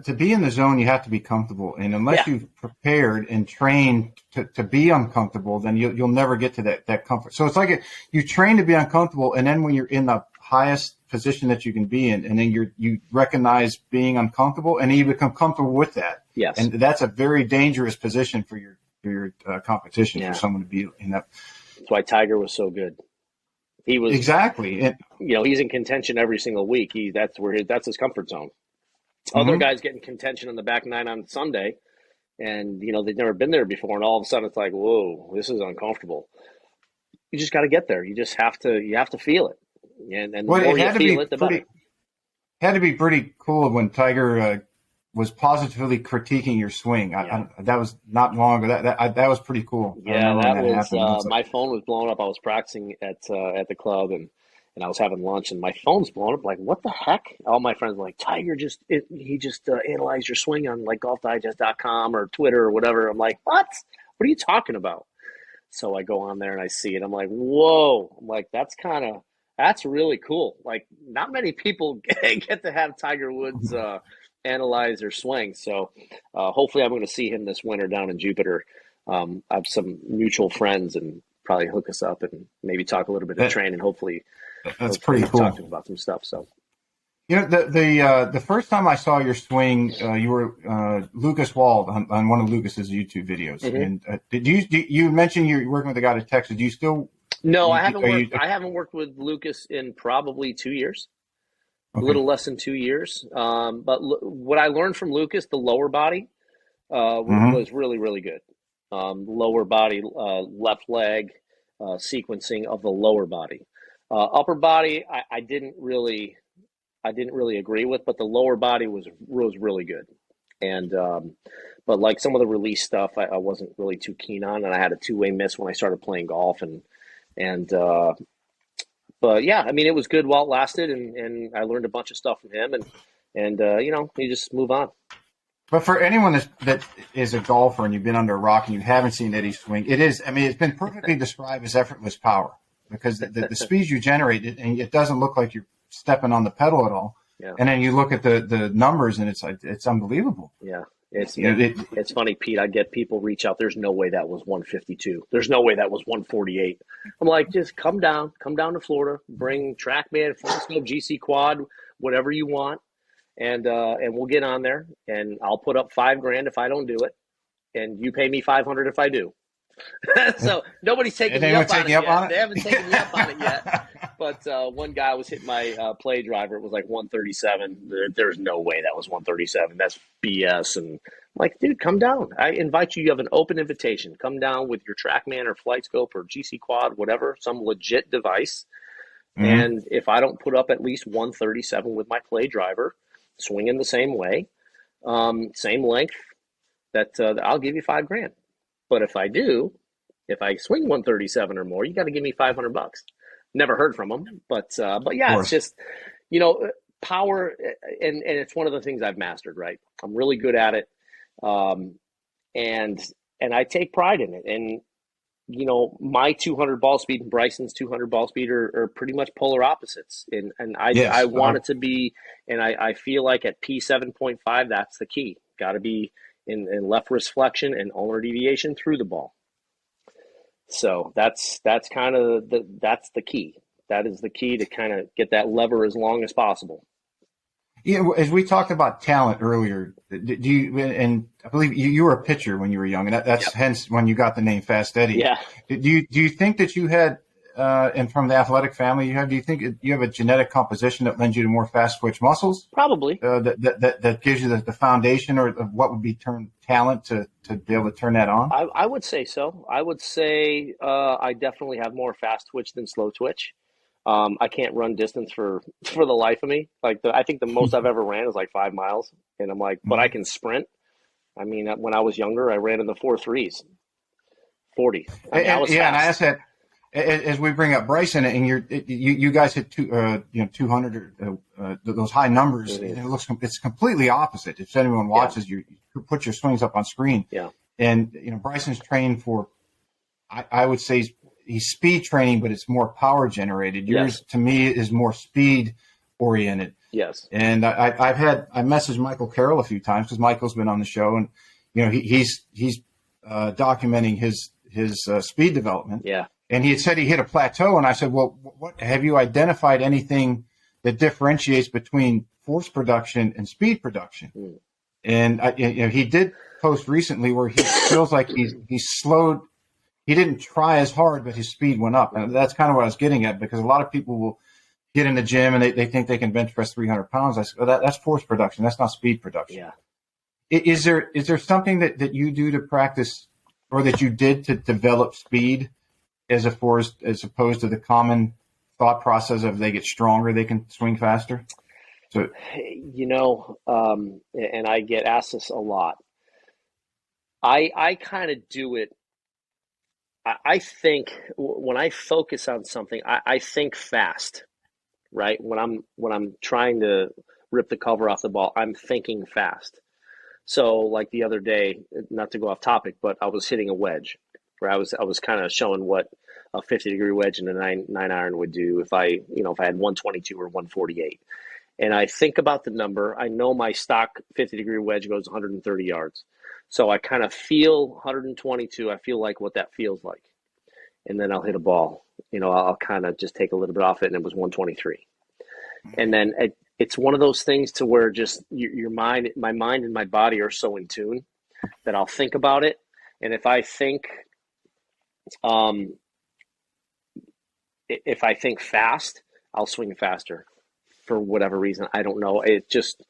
to be in the zone, you have to be comfortable, and unless Yeah. you've prepared and trained to be uncomfortable, then you'll never get to that comfort. So it's like you train to be uncomfortable, and then when you're in the highest position that you can be in, and then you recognize being uncomfortable, and then you become comfortable with that. Yes. And that's a very dangerous position for your competition, Yeah. for someone to be in that. That's why Tiger was so good. He was Exactly. And, he's in contention every single week. That's his comfort zone. Other guys get in contention on the back nine on Sunday, and they've never been there before, and all of a sudden it's like, whoa, this is uncomfortable. You just got to get there. You just have to feel it, and the well, more you feel it, the better. Had to be pretty cool when Tiger was positively critiquing your swing. That was not long ago. That was pretty cool. Yeah, that was my phone was blowing up. I was practicing at the club, and I was having lunch, and my phone's blowing up. Like, what the heck? All my friends were like, Tiger he just analyzed your swing on like golfdigest.com or Twitter or whatever. I'm like, what? What are you talking about? So I go on there and I see it. I'm like, whoa! I'm like, that's really cool. Like, not many people get to have Tiger Woods analyze their swing. So hopefully, I'm going to see him this winter down in Jupiter. I have some mutual friends, and probably hook us up and maybe talk a little bit of training. Hopefully, that's pretty cool. Talk to him about some stuff. So. The first time I saw your swing, you were Lucas Wald on one of Lucas's YouTube videos. Mm-hmm. And did you mentioned you're working with a guy to Texas? Do you still? No, I haven't worked with Lucas in probably 2 years, a little less than 2 years. But what I learned from Lucas, the lower body was really, really good. Lower body, left leg sequencing of the lower body. Upper body, I didn't really agree with, but the lower body was really good. And but like some of the release stuff, I wasn't really too keen on, and I had a two-way miss when I started playing golf, and but yeah, I mean, it was good while it lasted, and I learned a bunch of stuff from him, and you just move on. But for anyone that is a golfer and you've been under a rock and you haven't seen Eddie swing, it's been perfectly described as effortless power, because the speeds you generate, and it doesn't look like you're stepping on the pedal at all. Yeah. And then you look at the numbers, and it's unbelievable. Yeah. It's funny, Pete. I get people reach out. There's no way that was 152. There's no way that was 148. I'm like, just come down to Florida, bring TrackMan, Full GC Quad, whatever you want, and we'll get on there, and I'll put up $5,000 if I don't do it, and you pay me $500 if I do. So nobody's taking me anyone up on taking it you up yet. on They haven't taken me up on it yet. it? But one guy was hitting my play driver. It was like 137. There's no way that was 137. That's BS. And I'm like, dude, come down. I invite you. You have an open invitation. Come down with your TrackMan or FlightScope or GC Quad, whatever, some legit device. Mm-hmm. And if I don't put up at least 137 with my play driver, swinging the same way, same length, that I'll give you $5,000. But if I do, if I swing 137 or more, you got to give me $500. Never heard from them, but Of yeah, it's course. just, power, and it's one of the things I've mastered. Right, I'm really good at it, um, and I take pride in it. And my 200 ball speed and Bryson's 200 ball speed are pretty much polar opposites. And I Yes. want it to be, and I feel like at P7.5, that's the key. Got to be in left wrist flexion and ulnar deviation through the ball. So that's kind of that's the key. That is the key to kind of get that lever as long as possible. Yeah, as we talked about talent earlier, do you, and I believe you were a pitcher when you were young, and that's Yep. hence when you got the name Fast Eddie. Yeah. Do you think that you had, and from the athletic family you have, do you think you have a genetic composition that lends you to more fast twitch muscles? Probably. That gives you the foundation or of what would be termed talent to be able to turn that on? I would say so. I would say I definitely have more fast twitch than slow twitch. I can't run distance for the life of me. I think the most I've ever ran is like 5 miles, and I'm like, but I can sprint. I mean, when I was younger, I ran in the 4.3s, 40. I mean, I was And I fast. asked that as we bring up Bryson, and you guys hit 200 those high numbers. Mm-hmm. It's completely opposite. If anyone watches, you put your swings up on screen. Yeah. And Bryson's trained for, I would say he's speed training, but it's more power generated. Yours to me is more speed oriented. Yes. And I messaged Michael Carroll a few times because Michael's been on the show, and he's documenting his speed development. Yeah. And he had said he hit a plateau, and I said, well, what have you identified anything that differentiates between force production and speed production? Mm. And he did post recently where he feels like he's slowed. He didn't try as hard, but his speed went up. And that's kind of what I was getting at, because a lot of people will get in the gym and they think they can bench press 300 pounds. I said, that's force production. That's not speed production. Yeah. Is there something that you do to practice, or that you did to develop speed as opposed to the common thought process of they get stronger, they can swing faster? So, and I get asked this a lot. I kind of do it. I think when I focus on something, I think fast, right? When I'm trying to rip the cover off the ball, I'm thinking fast. So like the other day, not to go off topic, but I was hitting a wedge, where I was kind of showing what a 50-degree wedge and a nine iron would do if I had 122 or 148. And I think about the number. I know my stock 50-degree wedge goes 130 yards. So I kind of feel 122. I feel like what that feels like. And then I'll hit a ball. I'll kind of just take a little bit off it, and it was 123. And then it's one of those things to where just my mind and my body are so in tune that I'll think about it. And if I think fast, I'll swing faster for whatever reason. I don't know. It just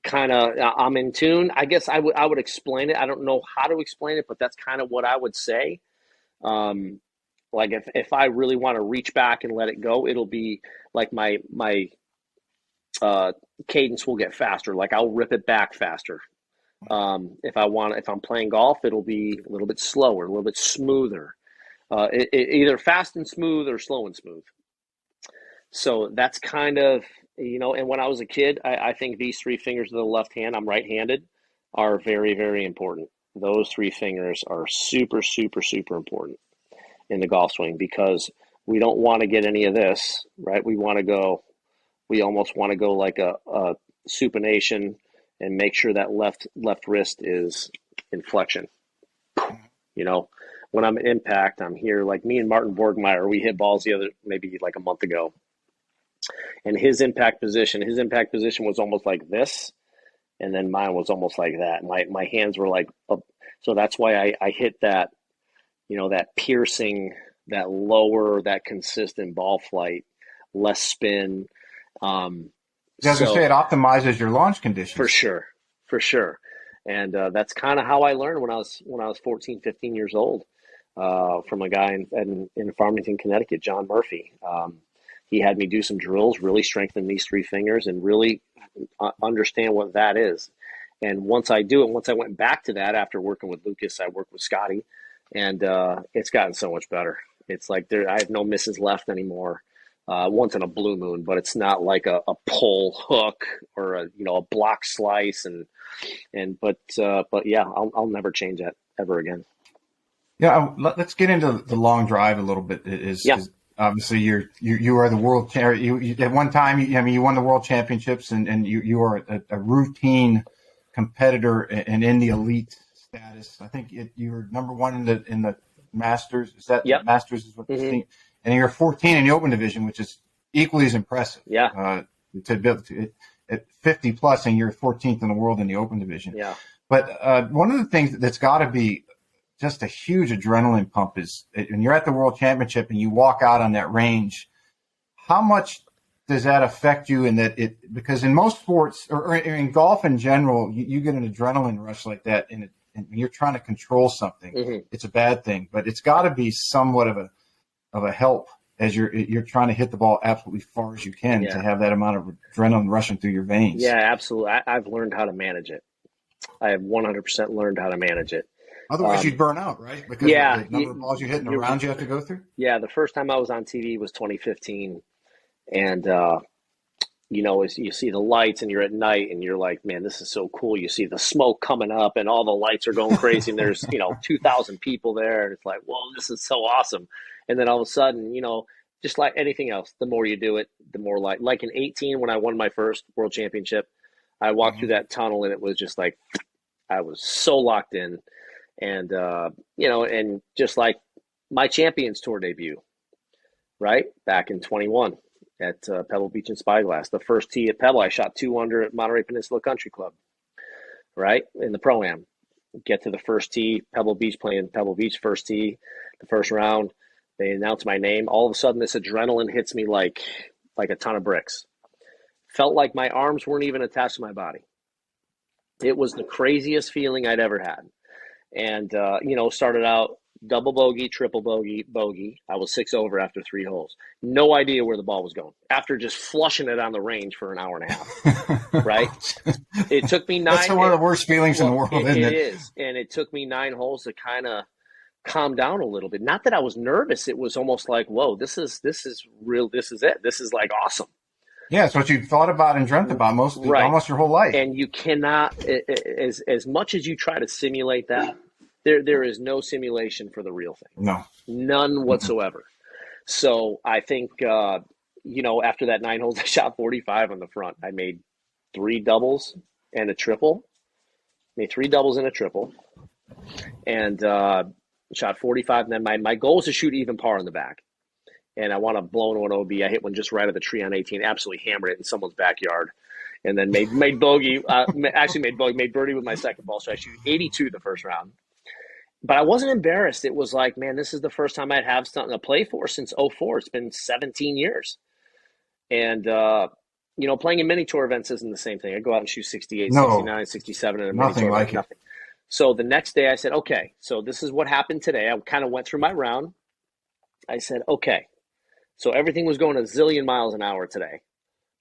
kind of, I'm in tune. I guess I would explain it. I don't know how to explain it, but that's kind of what I would say. Like if I really want to reach back and let it go, it'll be like my cadence will get faster. Like I'll rip it back faster. If I'm playing golf, it'll be a little bit slower, a little bit smoother. Either fast and smooth or slow and smooth. So that's kind of, and when I was a kid, I think these 3 fingers of the left hand, I'm right-handed, are very, very important. Those 3 fingers are super, super, super important in the golf swing, because we don't want to get any of this, right? We almost want to go like a supination and make sure that left wrist is in flexion. When I'm in impact, I'm here, like me and Martin Borgmeyer, we hit balls maybe like a month ago. And his impact position was almost like this, and then mine was almost like that. My hands were like up. So that's why I hit that that piercing, that lower, that consistent ball flight, less spin. Yeah, as I say, it optimizes your launch For conditions. sure, for sure. And that's kind of how I learned when I was 14, 15 years old, from a guy in Farmington, Connecticut, John Murphy. He had me do some drills, really strengthen these three fingers, and really understand what that is. And once I went back to that after working with Lucas, I worked with Scotty, and it's gotten so much better. It's like I have no misses left anymore. Once in a blue moon, but it's not like a pull hook or a block slice, but yeah, I'll never change that ever again. Yeah, let's get into the long drive a little bit. Yeah. Obviously you are the world champion. You at one time, you won the world championships, and you are a routine competitor and in the elite status. I think you were number one in the Masters. Is that Yep. Masters is what the thing? And you're 14 in the Open division, which is equally as impressive. Yeah. To build at 50 plus, and you're 14th in the world in the Open division. Yeah. But one of the things that's got to be just a huge adrenaline pump is when you're at the World Championship and you walk out on that range. How much does that affect you? Because in most sports or in golf in general, you get an adrenaline rush like that, and you're trying to control something. Mm-hmm. It's a bad thing, but it's got to be somewhat of a help as you're trying to hit the ball absolutely far as you can to have that amount of adrenaline rushing through your veins. Yeah, absolutely. I've learned how to manage it. I have 100% learned how to manage it. Otherwise, you'd burn out, right? Because of the number of balls you hit and the rounds you have to go through. Yeah, the first time I was on TV was 2015, and as you see the lights and you're at night and you're like, man, this is so cool. You see the smoke coming up and all the lights are going crazy and there's 2,000 people there, and it's like, whoa, this is so awesome. And then all of a sudden, just like anything else, the more you do it, the more like in 18 when I won my first world championship, I walked through that tunnel and it was just like I was so locked in. And, and just like my Champions Tour debut, right? Back in 21 at Pebble Beach and Spyglass. The first tee at Pebble, I shot 2 under at Monterey Peninsula Country Club, right? In the Pro-Am. Get to the first tee, Pebble Beach, playing Pebble Beach, first tee, the first round. They announce my name. All of a sudden, this adrenaline hits me like a ton of bricks. Felt like my arms weren't even attached to my body. It was the craziest feeling I'd ever had. And, started out double bogey, triple bogey. I was 6 over after 3 holes. No idea where the ball was going after just flushing it on the range for an hour and a half, right? It took me 9. That's one of the worst feelings in the world, isn't it? It is. And it took me 9 holes to kind of calm down a little bit. Not that I was nervous. It was almost like, whoa, this is real. This is it. This is like awesome. Yeah, it's what you thought about and dreamt about almost your whole life. And you cannot, as much as you try to simulate that, there is no simulation for the real thing. No. None whatsoever. Mm-hmm. So I think, after that 9 holes, I shot 45 on the front. I made 3 doubles and a triple. And shot 45. And then my goal is to shoot even par in the back. And I want to blow into an OB. I hit one just right at the tree on 18, absolutely hammered it in someone's backyard. And then made bogey, made birdie with my second ball. So I shoot 82 the first round. But I wasn't embarrassed. It was like, man, this is the first time I'd have something to play for since 2004. It's been 17 years. And, playing in mini tour events isn't the same thing. I go out and shoot 68, 69, 67 in a mini tour event. Nothing. So the next day I said, okay, so this is what happened today. I kind of went through my round. I said, okay. So everything was going a zillion miles an hour today.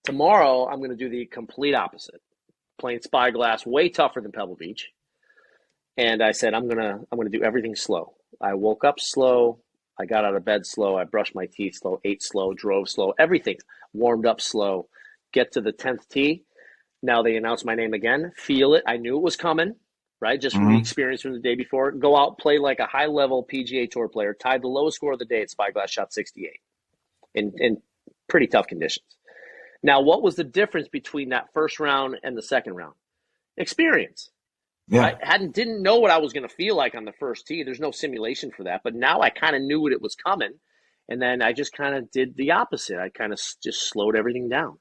Tomorrow, I'm going to do the complete opposite. Playing Spyglass, way tougher than Pebble Beach. And I said, I'm gonna do everything slow. I woke up slow. I got out of bed slow. I brushed my teeth slow, ate slow, drove slow, everything. Warmed up slow. Get to the 10th tee. Now they announce my name again. Feel it. I knew it was coming, right? Just from the experience from the day before. Go out, play like a high-level PGA Tour player. Tied the lowest score of the day at Spyglass, shot 68. In pretty tough conditions. Now, what was the difference between that first round and the second round? Experience. Yeah. I didn't know what I was going to feel like on the first tee. There's no simulation for that. But now I kind of knew what it was coming. And then I just kind of did the opposite. I kind of just slowed everything down.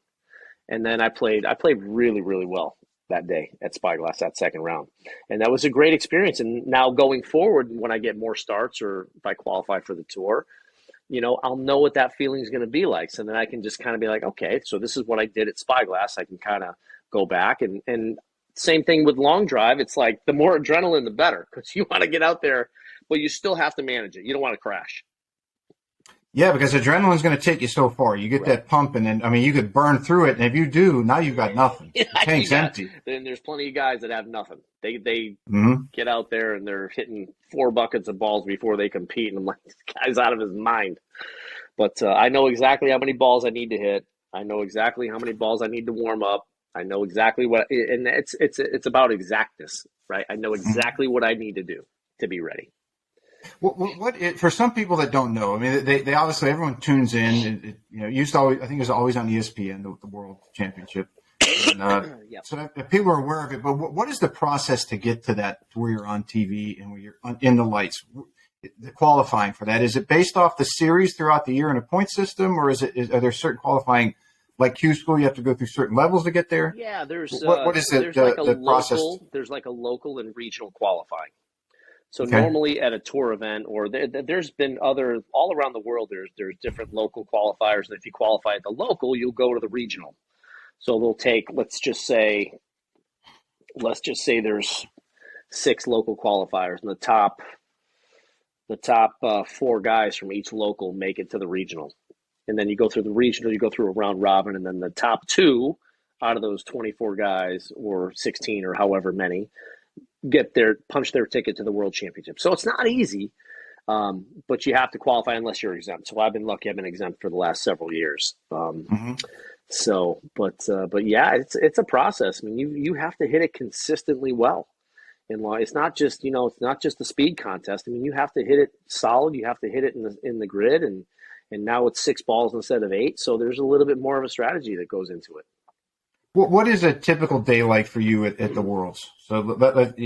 And then I played really, really well that day at Spyglass, that second round. And that was a great experience. And now going forward, when I get more starts or if I qualify for the tour, I'll know what that feeling is going to be like. So then I can just kind of be like, okay, so this is what I did at Spyglass. I can kind of go back and same thing with long drive. It's like the more adrenaline, the better, because you want to get out there, but you still have to manage it. You don't want to crash. Yeah, because adrenaline is going to take you so far. You get that pump, and then, you could burn through it. And if you do, now you've got nothing. The tank's empty. Then there's plenty of guys that have nothing. They get out there and they're hitting 4 buckets of balls before they compete. And I'm like, this guy's out of his mind. But I know exactly how many balls I need to hit. I know exactly how many balls I need to warm up. I know exactly what, and it's about exactness, right? I know exactly what I need to do to be ready. For some people that don't know, they obviously, everyone tunes in. Used to always, I think it was always on ESPN, the World Championship. And, So that people are aware of it. But what is the process to get to that, to where you're on TV and where you're in the lights? The qualifying for that, is it based off the series throughout the year in a point system, or are there certain qualifying, like Q school, you have to go through certain levels to get there? Yeah, there's what is the process? There's like a local and regional qualifying. So normally at a tour event, or there's been all around the world, there's different local qualifiers. And if you qualify at the local, you'll go to the regional. So they'll take, let's just say there's 6 local qualifiers, and the top 4 guys from each local make it to the regional. And then you go through the regional, you go through a round robin, and then the top 2 out of those 24 guys, or 16 or however many, punch their ticket to the World Championship. So it's not easy, but you have to qualify unless you're exempt. So I've been lucky; I've been exempt for the last several years. So, but yeah, it's a process. You have to hit it consistently well. It's not just a speed contest. You have to hit it solid. You have to hit it in the grid, and now it's 6 balls instead of 8. So there's a little bit more of a strategy that goes into it. What is a typical day like for you at the Worlds? So pick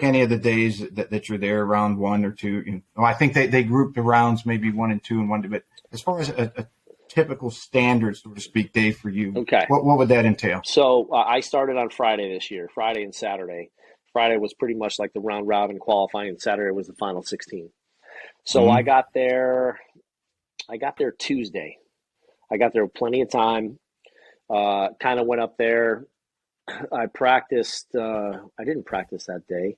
any of the days that you're there, round 1 or 2. I think they grouped the rounds maybe 1 and 2 and 1, but as far as a typical standard, so to speak, day for you, okay, what would that entail? So I started on Friday this year, Friday and Saturday. Friday was pretty much like the round robin qualifying, and Saturday was the final 16. So I got there Tuesday. I got there with plenty of time. Kind of went up there. I practiced. I didn't practice that day.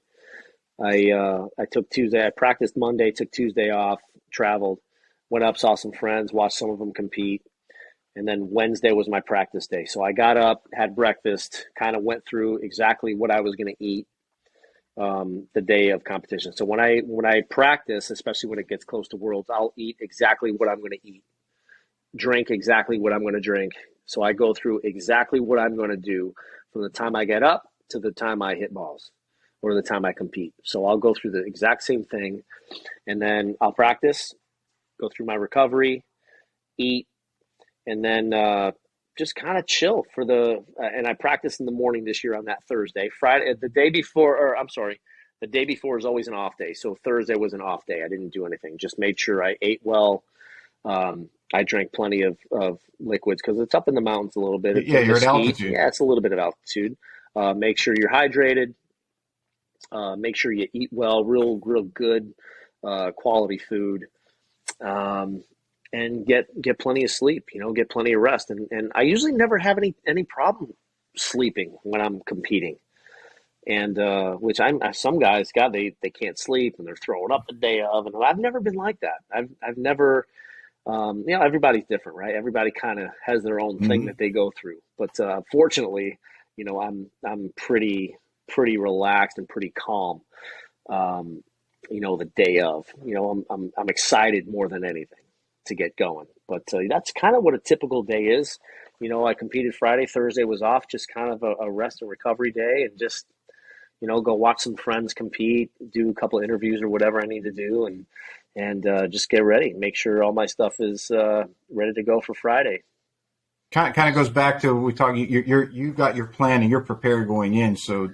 I took Tuesday. I practiced Monday, took Tuesday off, traveled, went up, saw some friends, watched some of them compete. And then Wednesday was my practice day. So I got up, had breakfast, kind of went through exactly what I was going to eat the day of competition. So when I practice, especially when it gets close to Worlds, I'll eat exactly what I'm going to eat, drink exactly what I'm going to drink. So I go through exactly what I'm going to do from the time I get up to the time I hit balls or the time I compete. So I'll go through the exact same thing, and then I'll practice, go through my recovery, eat, and then just kind of chill for and I practice in the morning this year on that Thursday. Friday, the day before is always an off day. So Thursday was an off day. I didn't do anything, just made sure I ate well. I drank plenty of liquids because it's up in the mountains a little bit. Yeah, you're at altitude. Yeah, it's a little bit of altitude. Make sure you're hydrated. Make sure you eat well, real good quality food, and get plenty of sleep. Get plenty of rest. And I usually never have any problem sleeping when I'm competing. And which some guys, God, they can't sleep and they're throwing up the day of, and I've never been like that. I've never. Everybody's different, right? Everybody kind of has their own thing that they go through. But fortunately, I'm pretty relaxed and pretty calm. The day of, I'm excited more than anything to get going. But that's kind of what a typical day is. I competed Friday, Thursday was off, just kind of a rest and recovery day, and just go watch some friends compete, do a couple of interviews or whatever I need to do, and just get ready. Make sure all my stuff is ready to go for Friday. Kind of goes back to we talk. You got your plan and you're prepared going in. So,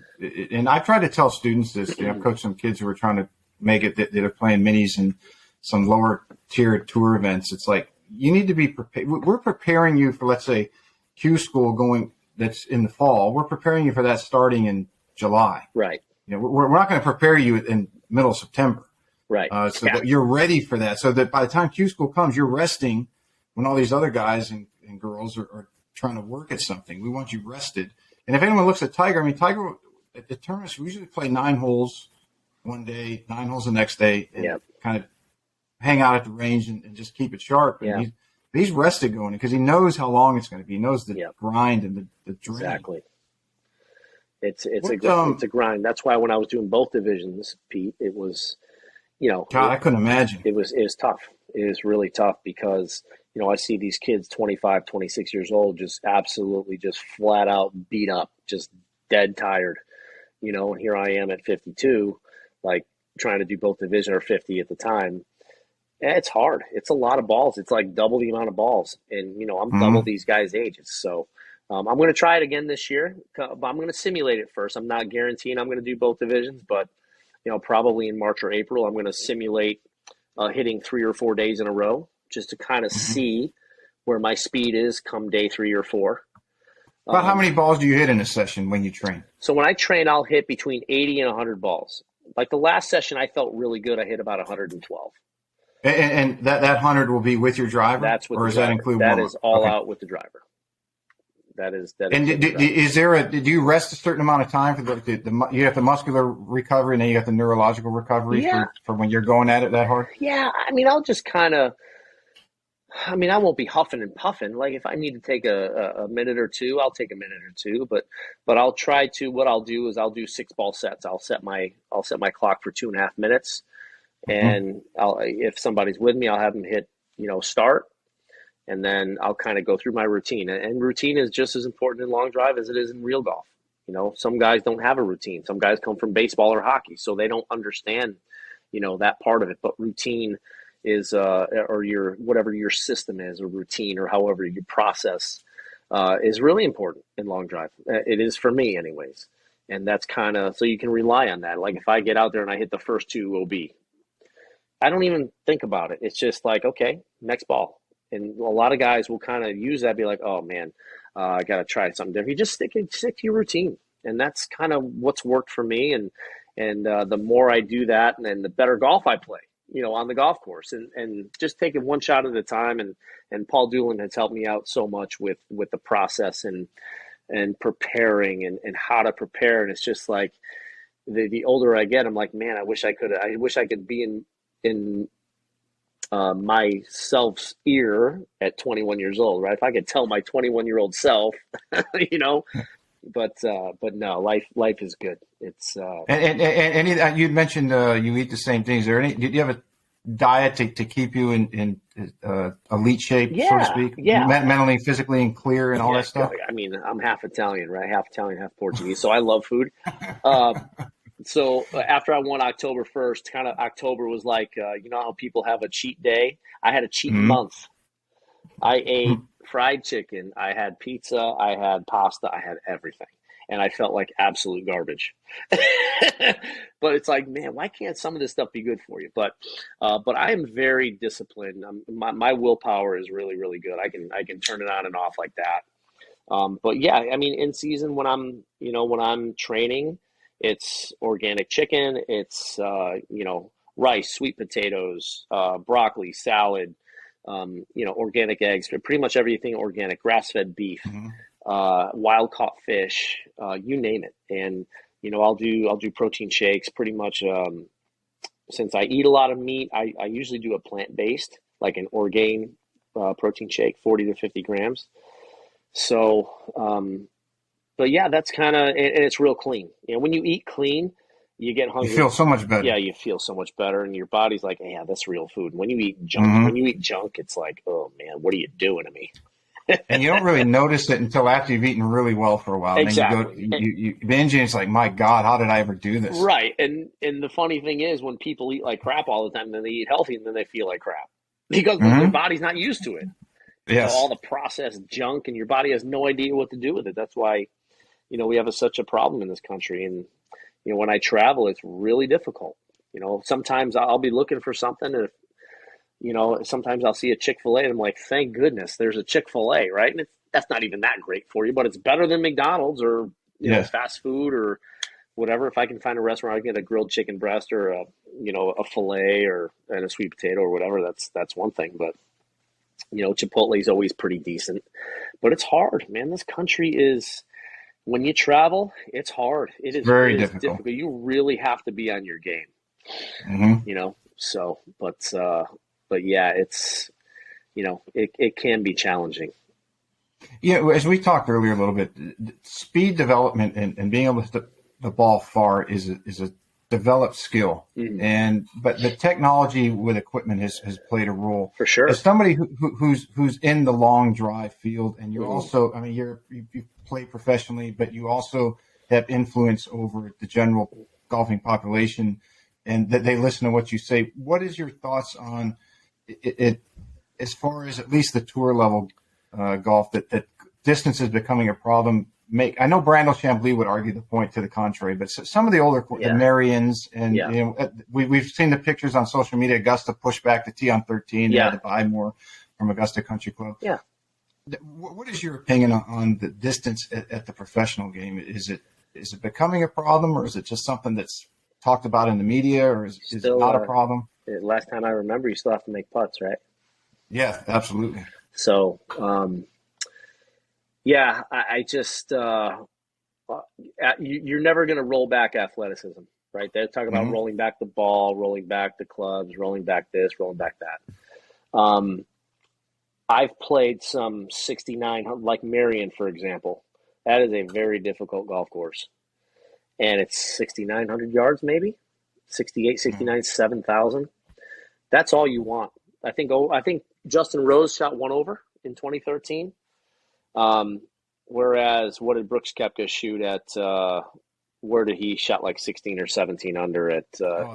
and I try to tell students this. I've coached some kids who are trying to make it that are playing minis and some lower tier tour events. It's like you need to be prepared. We're preparing you for, let's say, Q school, going that's in the fall, we're preparing you for that starting in July. Right. We're not going to prepare you in middle of September. Right. So that you're ready for that. So that by the time Q school comes, you're resting when all these other guys and girls are trying to work at something. We want you rested. And if anyone looks at Tiger, I mean, Tiger at the tournaments, we usually play 9 holes one day, 9 holes the next day, and kind of hang out at the range and just keep it sharp. And he's rested going because he knows how long it's going to be. He knows the grind and the drain. Exactly. It's a grind. That's why when I was doing both divisions, Pete, it was, God, I couldn't imagine. It was tough. It was really tough because, I see these kids 25, 26 years old, just absolutely just flat out beat up, just dead tired, and here I am at 52, like trying to do both division or 50 at the time. And it's hard. It's a lot of balls. It's like double the amount of balls. And, I'm double these guys' ages. So I'm going to try it again this year, but I'm going to simulate it first. I'm not guaranteeing I'm going to do both divisions, but, probably in March or April, I'm going to simulate hitting 3 or 4 days in a row just to kind of see where my speed is come day 3 or 4. About how many balls do you hit in a session when you train? So when I train, I'll hit between 80 and 100 balls. Like the last session, I felt really good. I hit about 112. And that 100 will be with your driver? That's with or the does driver. That include that is all out with the driver. That is. And do you rest a certain amount of time for you have the muscular recovery and then you got the neurological recovery for when you're going at it that hard? Yeah, I mean, I'll just kind of. I mean, I won't be huffing and puffing. Like if I need to take a minute or two, I'll take a minute or two. But I'll try to. What I'll do is I'll do 6-ball sets. I'll set my clock for 2.5 minutes, and if somebody's with me, I'll have them hit start. And then I'll kind of go through my routine. And routine is just as important in long drive as it is in real golf. Some guys don't have a routine. Some guys come from baseball or hockey, so they don't understand, that part of it. But routine is, or your whatever your system is, or routine, or however you process, is really important in long drive. It is for me, anyways. And that's kind of so you can rely on that. Like if I get out there and I hit the first 2 OB, I don't even think about it. It's just like, okay, next ball. And a lot of guys will kind of use that, be like, oh, man, I got to try something different. You just stick to your routine. And that's kind of what's worked for me. And the more I do that, and the better golf I play, on the golf course. And just taking one shot at a time. And Paul Doolin has helped me out so much with the process and preparing and how to prepare. And it's just like the older I get, I'm like, man, I wish I could be in myself's ear at 21 years old, right? If I could tell my 21-year-old self, but no, life is good. It's and you mentioned you eat the same things. Did you have a diet to keep you in elite shape, so to speak? Yeah. Mentally, physically, and clear, and all that stuff. I mean, I'm half Italian, right? Half Italian, half Portuguese, so I love food. So after I won October 1st, kind of October was like, how people have a cheat day? I had a cheat month. I ate fried chicken. I had pizza. I had pasta. I had everything. And I felt like absolute garbage. But it's like, man, why can't some of this stuff be good for you? But I am very disciplined. My willpower is really, really good. I can turn it on and off like that. But yeah, I mean, in season when I'm training, it's organic chicken, it's, rice, sweet potatoes, broccoli, salad, organic eggs, pretty much everything organic, grass-fed beef, wild-caught fish, you name it. And, I'll do protein shakes pretty much. Since I eat a lot of meat, I usually do a plant-based, like an Orgain protein shake, 40 to 50 grams. So, but yeah, that's kind of, and it's real clean. When you eat clean, you get hungry. You feel so much better. Yeah, you feel so much better, and your body's like, yeah, that's real food. When you eat junk, it's like, oh man, what are you doing to me? And you don't really notice it until after you've eaten really well for a while. Exactly. And then you binge, and it's like, my God, how did I ever do this? Right. And the funny thing is, when people eat like crap all the time, then they eat healthy, and then they feel like crap because their body's not used to it. Yes. All the processed junk, and your body has no idea what to do with it. That's why, we have such a problem in this country. And, when I travel, it's really difficult. Sometimes I'll be looking for something, and sometimes I'll see a Chick-fil-A, and I'm like, thank goodness there's a Chick-fil-A, right? And that's not even that great for you, but it's better than McDonald's or fast food or whatever. If I can find a restaurant, I can get a grilled chicken breast or a fillet and a sweet potato or whatever. That's one thing, but Chipotle is always pretty decent. But it's hard, man. This country is, when you travel, it's hard. It is very difficult. You really have to be on your game. Mm-hmm. So, but yeah, it's, it can be challenging. Yeah, as we talked earlier a little bit, speed development and being able to hit the ball far is a developed skill, but the technology with equipment has played a role for sure. As somebody who's in the long drive field, and you're also, I mean, you play professionally, but you also have influence over the general golfing population, and that they listen to what you say. What is your thoughts on it as far as at least the tour level golf that distance is becoming a problem? I know Brandel Chambly would argue the point to the contrary, but some of the older, the Marions, and we've seen the pictures on social media. Augusta pushed back the tee on 13. They had to buy more from Augusta Country Club. Yeah. What is your opinion on the distance at the professional game? Is it becoming a problem, or is it just something that's talked about in the media, or is it not a problem? Last time I remember, you still have to make putts, right? Yeah, absolutely. So, I just you're never going to roll back athleticism, right? They're talking about rolling back the ball, rolling back the clubs, rolling back this, rolling back that. I've played some 69, like Marion, for example. That is a very difficult golf course. And it's 6,900 yards, maybe 68, 69, 7,000. That's all you want. I think Justin Rose shot one over in 2013. Whereas what did Brooks Koepka shoot at, where did he shot like 16 or 17 under at,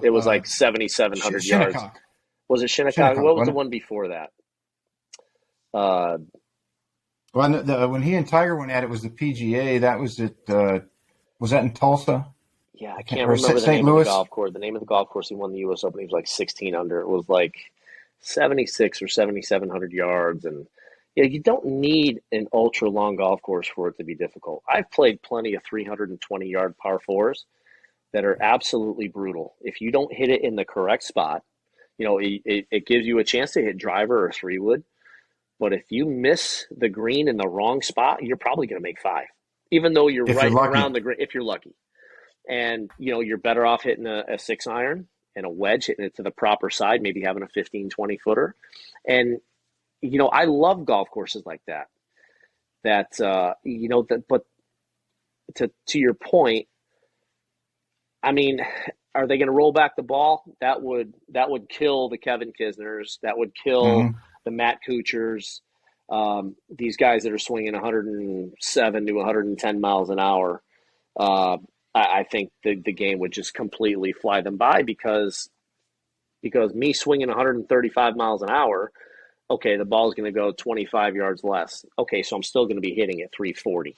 it was like 7,700 yards. Was it Shinnecock? What was the one before that? When he and Tiger went at it, was the PGA. That was it. Was that in Tulsa? Yeah, I can't remember the name of the golf course. The name of the golf course he won the U.S. Open, he was like 16 under. It was like 76 or 7,700 yards. And you don't need an ultra long golf course for it to be difficult. I've played plenty of 320-yard par fours that are absolutely brutal. If you don't hit it in the correct spot, it gives you a chance to hit driver or 3-wood. But if you miss the green in the wrong spot, you're probably going to make 5, even though you're right around the green, if you're lucky. And, you're better off hitting a 6-iron and a wedge, hitting it to the proper side, maybe having a 15, 20-footer. And, I love golf courses like that. But to your point, I mean, are they going to roll back the ball? That would kill the Kevin Kisners. That would kill the Matt Kuchars, these guys that are swinging 107 to 110 miles an hour. I think the game would just completely fly them by because me swinging 135 miles an hour, okay, the ball's going to go 25 yards less. Okay, so I'm still going to be hitting at 340.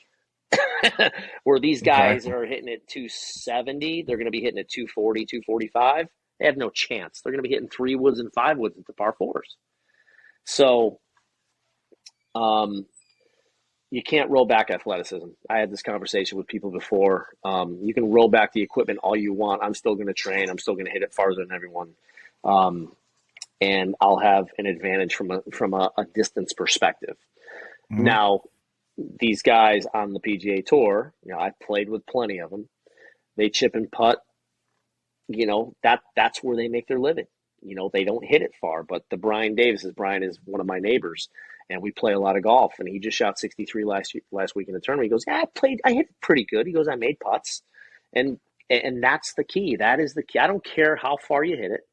Where these guys are hitting at 270, they're going to be hitting at 240, 245. They have no chance. They're going to be hitting 3-woods and 5-woods at the par fours. So, you can't roll back athleticism. I had this conversation with people before. You can roll back the equipment all you want. I'm still going to train. I'm still going to hit it farther than everyone. And I'll have an advantage from a distance perspective. Now, these guys on the PGA Tour, I've played with plenty of them. They chip and putt. That's where they make their living. They don't hit it far, but the Brian is one of my neighbors, and we play a lot of golf, and he just shot 63 last week in the tournament. He goes, I hit pretty good. He goes, I made putts. And that's the key. That is the key. I don't care how far you hit it,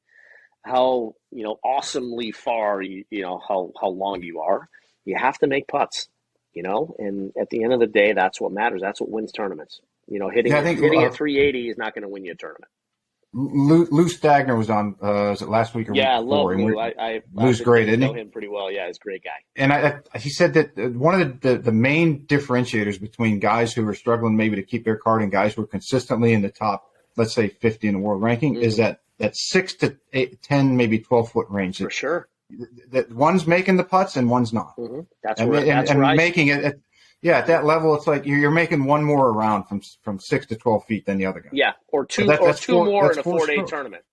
how, awesomely far, how long you are. You have to make putts, and at the end of the day, that's what matters. That's what wins tournaments. Hitting at 380 is not going to win you a tournament. Lou Stagner was on, was it last week or week before? Yeah, I love Lou. Lou's great, isn't he? I know him pretty well. Yeah, he's a great guy. And he said that one of the main differentiators between guys who are struggling maybe to keep their card and guys who are consistently in the top, let's say 50 in the world ranking, is that 6 to 8, 10, maybe 12-foot range. For sure. that one's making the putts and one's not. Mm-hmm. That's and, where, and, that's and where making it at that level, it's like you're making one more around from 6 to 12 feet than the other guy. Yeah, or two Four, more in a 4-day strokes. tournament.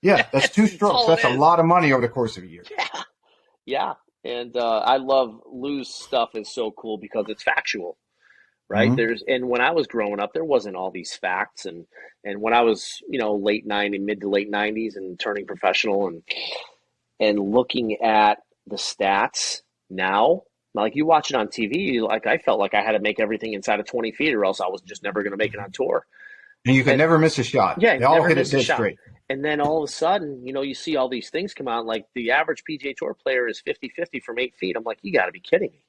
Yeah, that's 2 strokes. That's a lot of money over the course of a year. Yeah, yeah. And I love Lou's stuff is so cool because it's factual, right? Mm-hmm. And when I was growing up, there wasn't all these facts, and when I was mid to late 90s and turning professional and looking at the stats now, like you watch it on TV, like I felt like I had to make everything inside of 20 feet or else I was just never going to make it on tour. And you could never miss a shot. Yeah, they all hit it dead straight. And then all of a sudden, you see all these things come out, like the average PGA Tour player is 50-50 from 8 feet. I'm like, you got to be kidding me.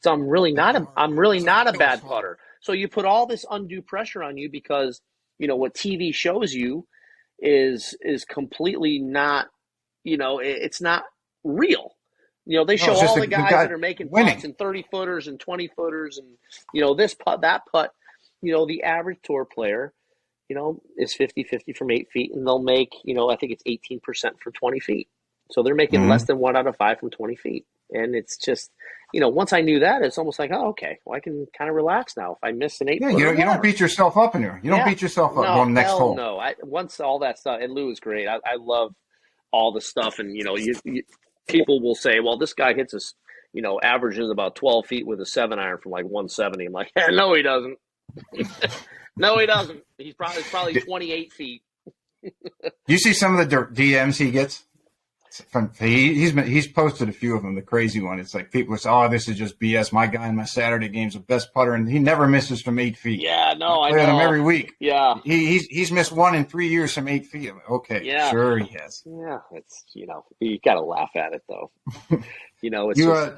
So I'm really not a bad putter. So you put all this undue pressure on you because, what TV shows you is completely not, it's not real. They show all the guys that are making putts and 30-footers and 20-footers and, this putt, that putt. The average tour player, is 50-50 from 8 feet, and they'll make, I think it's 18% from 20 feet. So they're making less than 1 out of 5 from 20 feet. And it's just, once I knew that, it's almost like, oh, okay, well, I can kind of relax now. If I miss an 8-footer, you don't beat yourself up in there. You don't beat yourself up going next hole. No, once all that stuff, and Lou is great. I love all the stuff, and people will say, well, this guy hits us, averages about 12 feet with a 7-iron from like 170. I'm like, no, he doesn't. No, he doesn't. He's probably 28 feet. You see some of the DMs he gets? He's posted a few of them. The crazy one. It's like people say, "Oh, this is just BS. My guy in my Saturday game's the best putter, and he never misses from 8 feet." Yeah, no, I know. Him every week. Yeah, he's missed 1 in 3 years from 8 feet. Okay, yeah. Sure he has. Yeah, it's you got to laugh at it though. It's just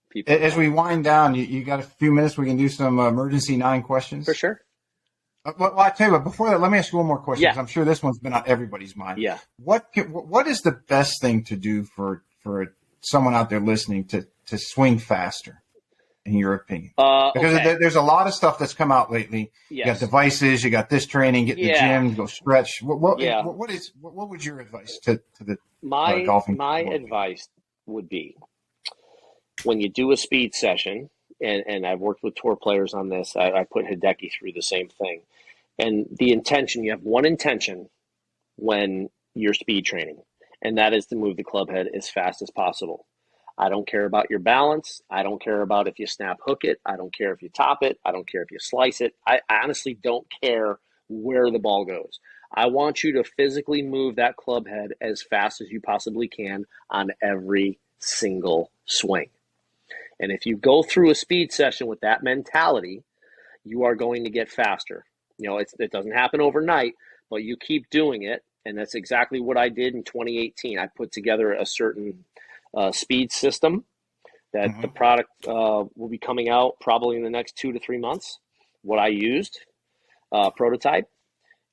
people. As we wind down, you got a few minutes. We can do some emergency 9 questions for sure. Well, I tell you what. Before that, let me ask you one more question. Yeah. I'm sure this one's been on everybody's mind. Yeah. What is the best thing to do for someone out there listening to swing faster, in your opinion? Because there's a lot of stuff that's come out lately. Yes. You got devices. You got this training. Get in the gym. Go stretch. What would your advice to the golfing? My advice would be when you do a speed session. And I've worked with tour players on this. I put Hideki through the same thing. And the intention, you have one intention when you're speed training, and that is to move the club head as fast as possible. I don't care about your balance. I don't care about if you snap hook it. I don't care if you top it. I don't care if you slice it. I honestly don't care where the ball goes. I want you to physically move that club head as fast as you possibly can on every single swing. And if you go through a speed session with that mentality, you are going to get faster. It doesn't happen overnight, but you keep doing it. And that's exactly what I did in 2018. I put together a certain speed system that the product will be coming out probably in the next 2 to 3 months. What I used, prototype,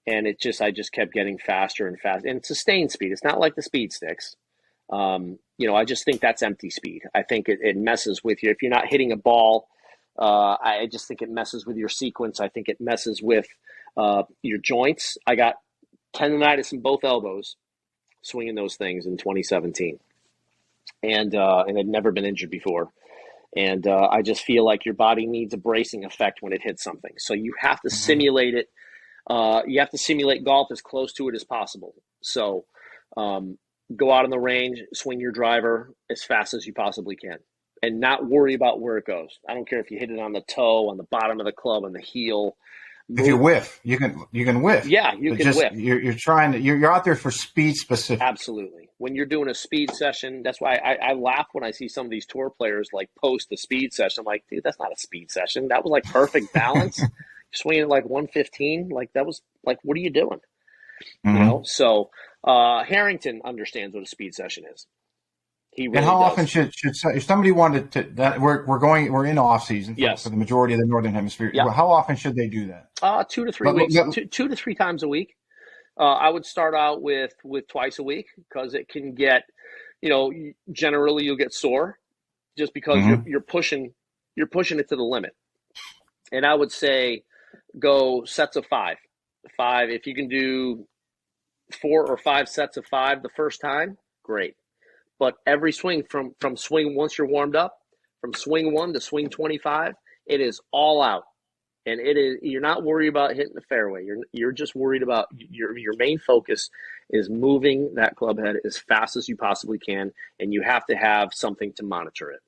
and I just kept getting faster and faster. And sustained speed. It's not like the speed sticks. I just think that's empty speed. I think it messes with you. If you're not hitting a ball, I just think it messes with your sequence. I think it messes with your joints. I got tendonitis in both elbows swinging those things in 2017. And had never been injured before. And I just feel like your body needs a bracing effect when it hits something. So you have to simulate it. You have to simulate golf as close to it as possible. So go out on the range, swing your driver as fast as you possibly can, and not worry about where it goes. I don't care if you hit it on the toe, on the bottom of the club, on the heel. If you whiff, you can whiff. Yeah, you can whiff. You're out there for speed specific. Absolutely. When you're doing a speed session, that's why I laugh when I see some of these tour players like post the speed session. I'm like, dude, that's not a speed session. That was like perfect balance. You're swinging at like 115. Like that was like, what are you doing? So Harrington understands what a speed session is. He really and how does. often should if somebody wanted to that we're in off season for the majority of the northern hemisphere? Yeah. How often should they do that? 2 to 3 weeks, 2 to 3 times a week. I would start out with twice a week because it can get, generally you'll get sore just because you're pushing it to the limit. And I would say go sets of 5. If you can do 4 or 5 sets of 5 the first time, great. But every swing from swing, once you're warmed up, from swing 1 to swing 25, it is all out. And you're not worried about hitting the fairway. You're just worried about your main focus is moving that club head as fast as you possibly can, and you have to have something to monitor it.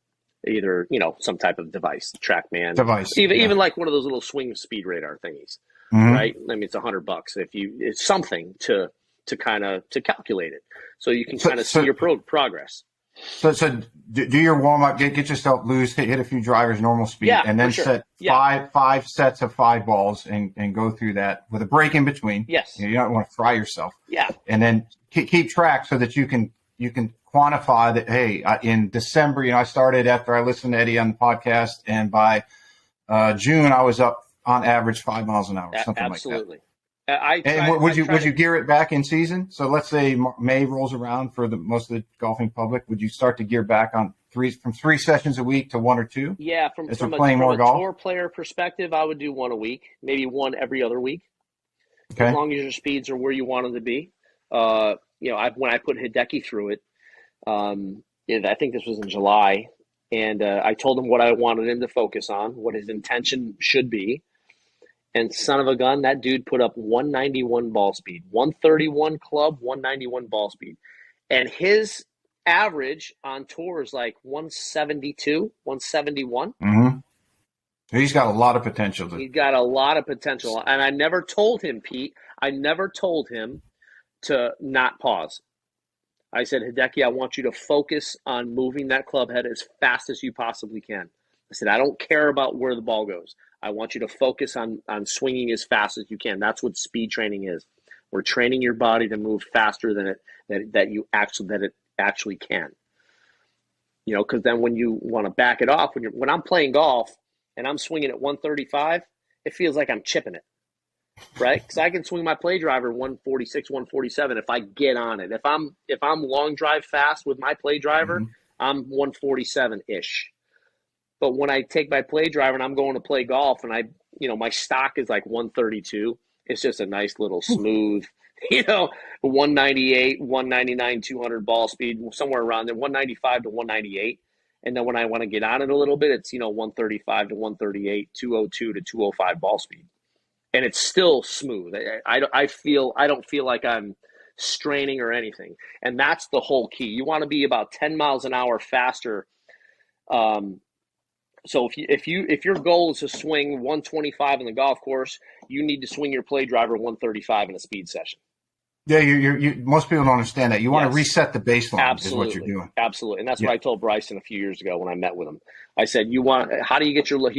Either, some type of device, TrackMan, even like one of those little swing speed radar thingies, right? I mean, it's $100 it's something to calculate it, so you can kind of see your progress. So do your warm up, get yourself loose, hit a few drivers normal speed, and then set five sets of 5 balls and go through that with a break in between. Yes, you don't want to fry yourself. Yeah, and then keep track so that you can quantify that. Hey, in December, I started after I listened to Eddie on the podcast, and by June I was up on average 5 miles an hour, something absolutely. like that. Would you gear it back in season? So let's say May rolls around for most of the golfing public. Would you start to gear back on from 3 sessions a week to 1 or 2? Yeah, from a tour player perspective, I would do 1 a week, maybe 1 every other week. Okay. As long as your speeds are where you want them to be. When I put Hideki through it, I think this was in July, and I told him what I wanted him to focus on, what his intention should be. And son of a gun, that dude put up 191 ball speed, 131 club, 191 ball speed. And his average on tour is like 172, 171. Mm-hmm. He's got a lot of potential. He's got a lot of potential. And I never told him, Pete, to not pause. I said, Hideki, I want you to focus on moving that club head as fast as you possibly can. I said, I don't care about where the ball goes. I want you to focus on swinging as fast as you can. That's what speed training is. We're training your body to move faster than it actually can. Because then when you want to back it off, when I'm playing golf and I'm swinging at 135, it feels like I'm chipping it, right? Because I can swing my play driver 146, 147 if I get on it. If I'm long drive fast with my play driver, I'm 147-ish. But when I take my play driver and I'm going to play golf and my stock is like 132, it's just a nice little smooth, 198, 199, 200 ball speed, somewhere around there, 195 to 198. And then when I want to get on it a little bit, it's, 135 to 138, 202 to 205 ball speed. And it's still smooth. I don't feel like I'm straining or anything. And that's the whole key. You want to be about 10 miles an hour faster. So if your goal is to swing 125 in the golf course, you need to swing your play driver 135 in a speed session. Yeah, you most people don't understand that. You want to reset the baseline. Absolutely. Is what you're doing. Absolutely. And that's what I told Bryson a few years ago when I met with him. I said, he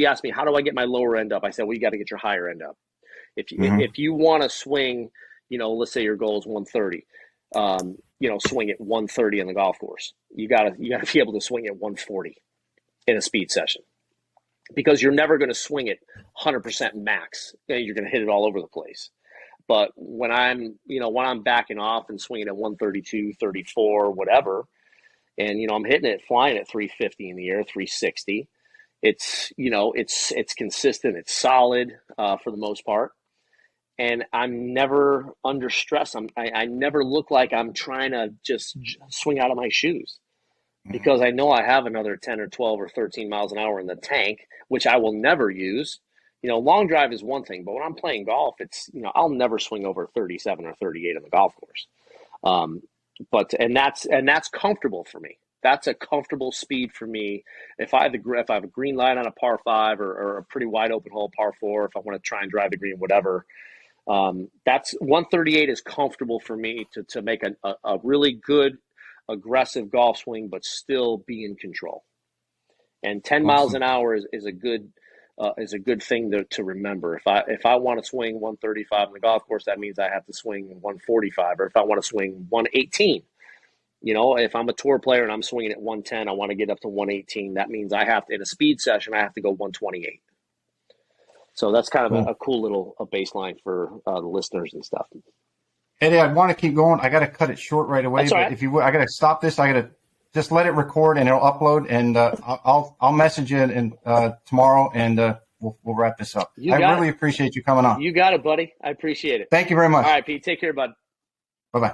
asked me, how do I get my lower end up? I said, well, you got to get your higher end up. If you want to swing, let's say your goal is 130, swing at 130 in the golf course. You got to be able to swing at 140 in a speed session. Because you're never going to swing it 100% max. You're going to hit it all over the place. But when I'm backing off and swinging at 132, 34, whatever, and I'm hitting it, flying at 350 in the air, 360, it's consistent, it's solid for the most part, and I'm never under stress. I never look like I'm trying to just swing out of my shoes. Because I know I have another 10 or 12 or 13 miles an hour in the tank, which I will never use. Long drive is one thing, but when I'm playing golf, it's, I'll never swing over 37 or 38 on the golf course. And that's comfortable for me. That's a comfortable speed for me. If I have a green light on a par 5 or a pretty wide open hole par 4, if I want to try and drive the green, whatever, that's 138 is comfortable for me to make a really good, aggressive golf swing, but still be in control. And 10 miles an hour is a good thing to remember. If I want to swing 135 on the golf course, that means I have to swing 145. Or if I want to swing 118, if I'm a tour player and I'm swinging at 110, I want to get up to 118. That means I have to, in a speed session, I have to go 128. So that's kind of a cool little baseline for the listeners and stuff. Eddie, I want to keep going. I got to cut it short right away. That's all right. If you would, I got to stop this. I got to just let it record and it'll upload. And I'll message you tomorrow and we'll wrap this up. I really appreciate you coming on. You got it, buddy. I appreciate it. Thank you very much. All right, Pete. Take care, bud. Bye-bye.